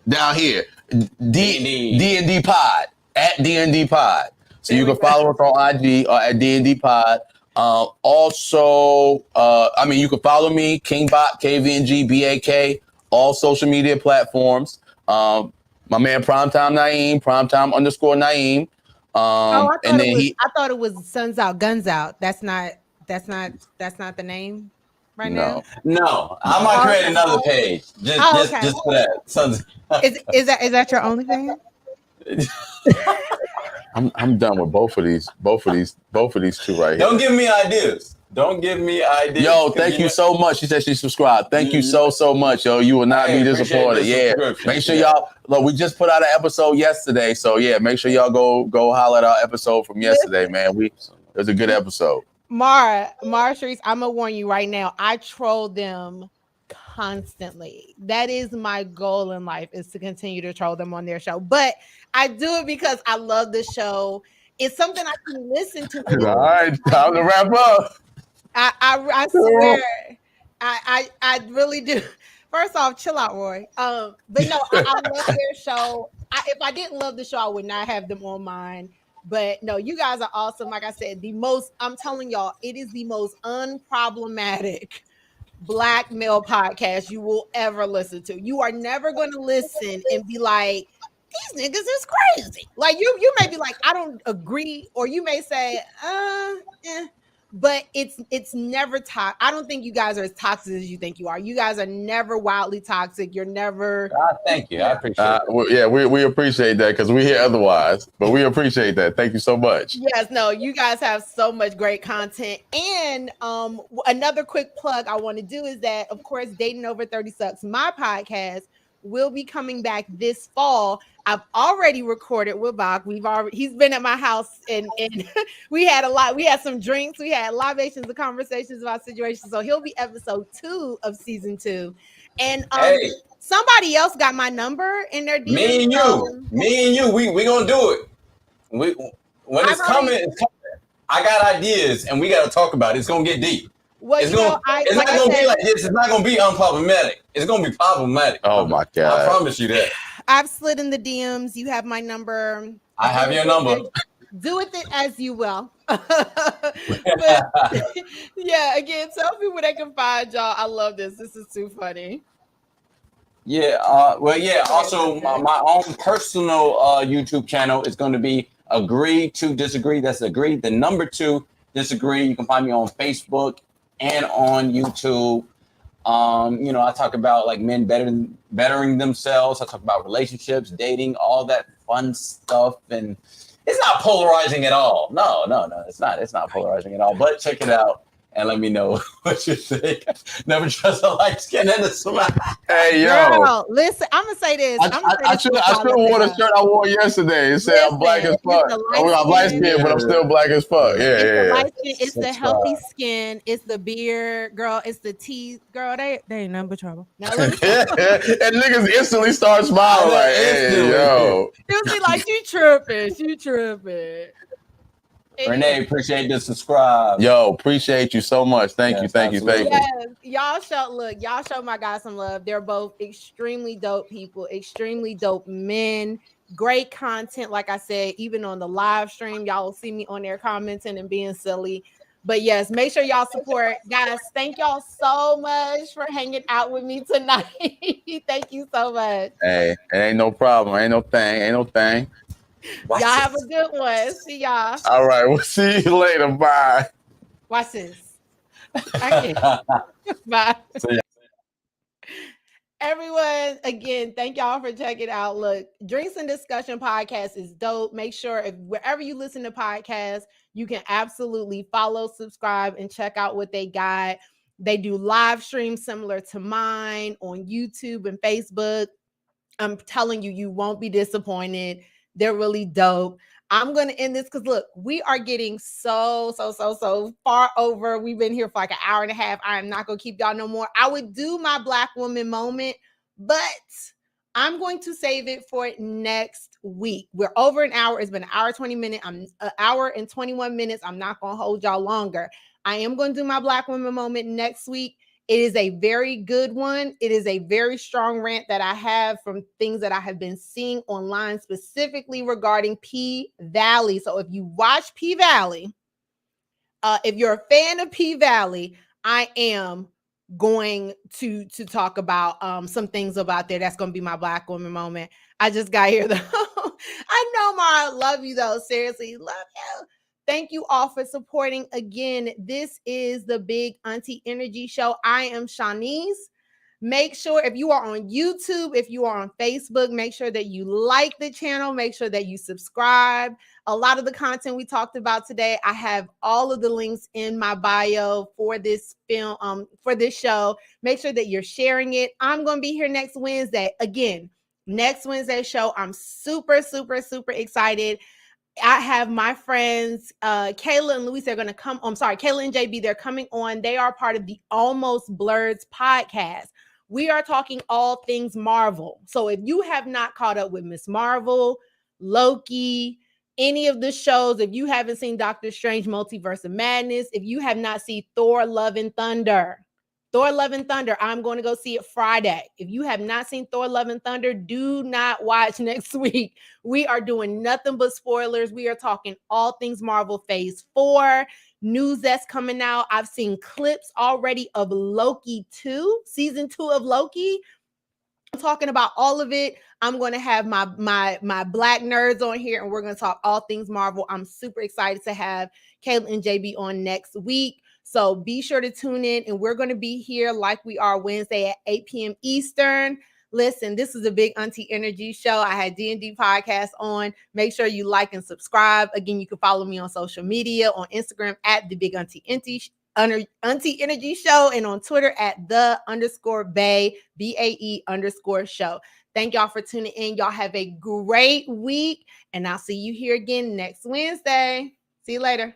down here. D&D Pod at D&D Pod. So you can follow us on IG at D&D Pod. Also, you can follow me, King Bak, KVNG, all social media platforms. My man Primetime Naeem, Primetime_Naeem. I thought it was Suns Out, Guns Out. That's not the name right now. No, I might create another page just for that. Suns. Is that your only thing? I'm done with both of these two right here. Don't give me ideas. Yo, thank you so much. She said she subscribed. Thank you so much, yo. You will not be disappointed. Yeah. Make sure y'all look, we just put out an episode yesterday. So yeah, make sure y'all go holler at our episode from yesterday, man. It was a good episode. Sharice, I'm gonna warn you right now. I troll them constantly. That is my goal in life, is to continue to troll them on their show. But I do it because I love the show. It's something I can listen to. All right, time to wrap up. I swear, I really do. First off, chill out, Roy. But no, I love their show. If I didn't love the show, I would not have them on mine. But no, you guys are awesome. Like I said, I'm telling y'all, it is the most unproblematic Black male podcast you will ever listen to. You are never going to listen and be like, these niggas is crazy. Like you may be like, I don't agree, or you may say, but it's never toxic. I don't think you guys are as toxic as you think you are. You guys are never wildly toxic. You're never. Thank you. I appreciate it. We appreciate that, because we hear otherwise, but we appreciate that. Thank you so much. Yes, no, you guys have so much great content. And another quick plug I want to do is that, of course, Dating Over 30 Sucks, my podcast, will be coming back this fall. I've already recorded with Bak. He's been at my house, and we had some drinks, we had libations and conversations about situations. So he'll be episode 2 of season 2. And somebody else got my number in their DM. Me and you, we gonna do it. When it's coming, I got ideas, and we gotta talk about it. It's gonna get deep. It's not gonna be like this. It's not gonna be unproblematic. It's gonna be problematic. Oh my God! I promise you that. I've slid in the DMs. You have my number. I have your number. Do with it as you will. But, yeah, again, tell people they can find y'all. I love this. This is too funny. Yeah. Also, my own personal YouTube channel is going to be Agree to Disagree. That's Agree, the number 2, Disagree. You can find me on Facebook and on YouTube. I talk about like men bettering themselves. I talk about relationships, dating, all that fun stuff, and it's not polarizing at all. No, it's not. It's not polarizing at all. But check it out and let me know what you think. Never trust a light skin and a smile. Hey, yo. Girl, listen, I'm gonna say this. I should have worn the shirt I wore yesterday. It said I'm black as fuck. I'm light skinned, but I'm still black as fuck. It's the Yeah. light skin, it's the healthy skin, it's the beard, girl, it's the teeth, girl. They ain't nothing but trouble. Now let me and niggas instantly start smiling like, hey, yo. You'll be like, you tripping. Renee, appreciate the subscribe. Yo, appreciate you so much. Thank you. Yes, y'all show my guys some love. They're both extremely dope people, extremely dope men. Great content, like I said, even on the live stream, y'all will see me on there commenting and being silly. But yes, make sure y'all support. Guys, thank y'all so much for hanging out with me tonight. Thank you so much. Hey, it ain't no problem. Ain't no thing. Y'all have a good one. See y'all. All right, we'll see you later. Bye. Watch this. Bye. Everyone, again, thank y'all for checking out. Look, Drinks and Discussion podcast is dope. Make sure wherever you listen to podcasts, you can absolutely follow, subscribe, and check out what they got. They do live streams similar to mine on YouTube and Facebook. I'm telling you, you won't be disappointed. They're really dope. I'm going to end this because look, we are getting so far over. We've been here for like an hour and a half. I am not going to keep y'all no more. I would do my Black woman moment, but I'm going to save it for next week. We're over an hour. It's been an hour, 20 minutes. I'm an hour and 21 minutes. I'm not going to hold y'all longer. I am going to do my Black woman moment next week. It is a very good one. It is a very strong rant that I have from things that I have been seeing online, specifically regarding P Valley. So if you watch P Valley, if you're a fan of P Valley, I am going to talk about some things about there. That's going to be my Black woman moment. I just got here though. I know, Mara, love you though. Seriously, love you. Thank you all for supporting. Again, this is the Big Auntie Energy Show. I am Shanice. Make sure if you are on YouTube, if you are on Facebook, make sure that you like the channel. Make sure that you subscribe. A lot of the content we talked about today, I have all of the links in my bio for this film, for this show. Make sure that you're sharing it. I'm going to be here next Wednesday. Again, next Wednesday show. I'm super excited. I have my friends, Kayla and Luis, they're going to come. I'm sorry, Kayla and JB, they're coming on. They are part of the Almost Blurred's podcast. We are talking all things Marvel. So if you have not caught up with Miss Marvel, Loki, any of the shows, if you haven't seen Doctor Strange Multiverse of Madness, if you have not seen Thor Love and Thunder, I'm going to go see it Friday. If you have not seen Thor Love and Thunder, do not watch next week. We are doing nothing but spoilers. We are talking all things Marvel Phase 4, news that's coming out. I've seen clips already of Loki 2, season 2 of Loki. I'm talking about all of it. I'm going to have my Black nerds on here, and we're going to talk all things Marvel. I'm super excited to have Kayla and JB on next week. So be sure to tune in, and we're going to be here like we are Wednesday at 8 p.m. Eastern. Listen, this is a Big Auntie Energy Show. I had D&D podcast on. Make sure you like and subscribe. Again, you can follow me on social media, on Instagram at the Big Auntie Energy Show, and on Twitter at _Bae, BAE_show. Thank y'all for tuning in. Y'all have a great week, and I'll see you here again next Wednesday. See you later.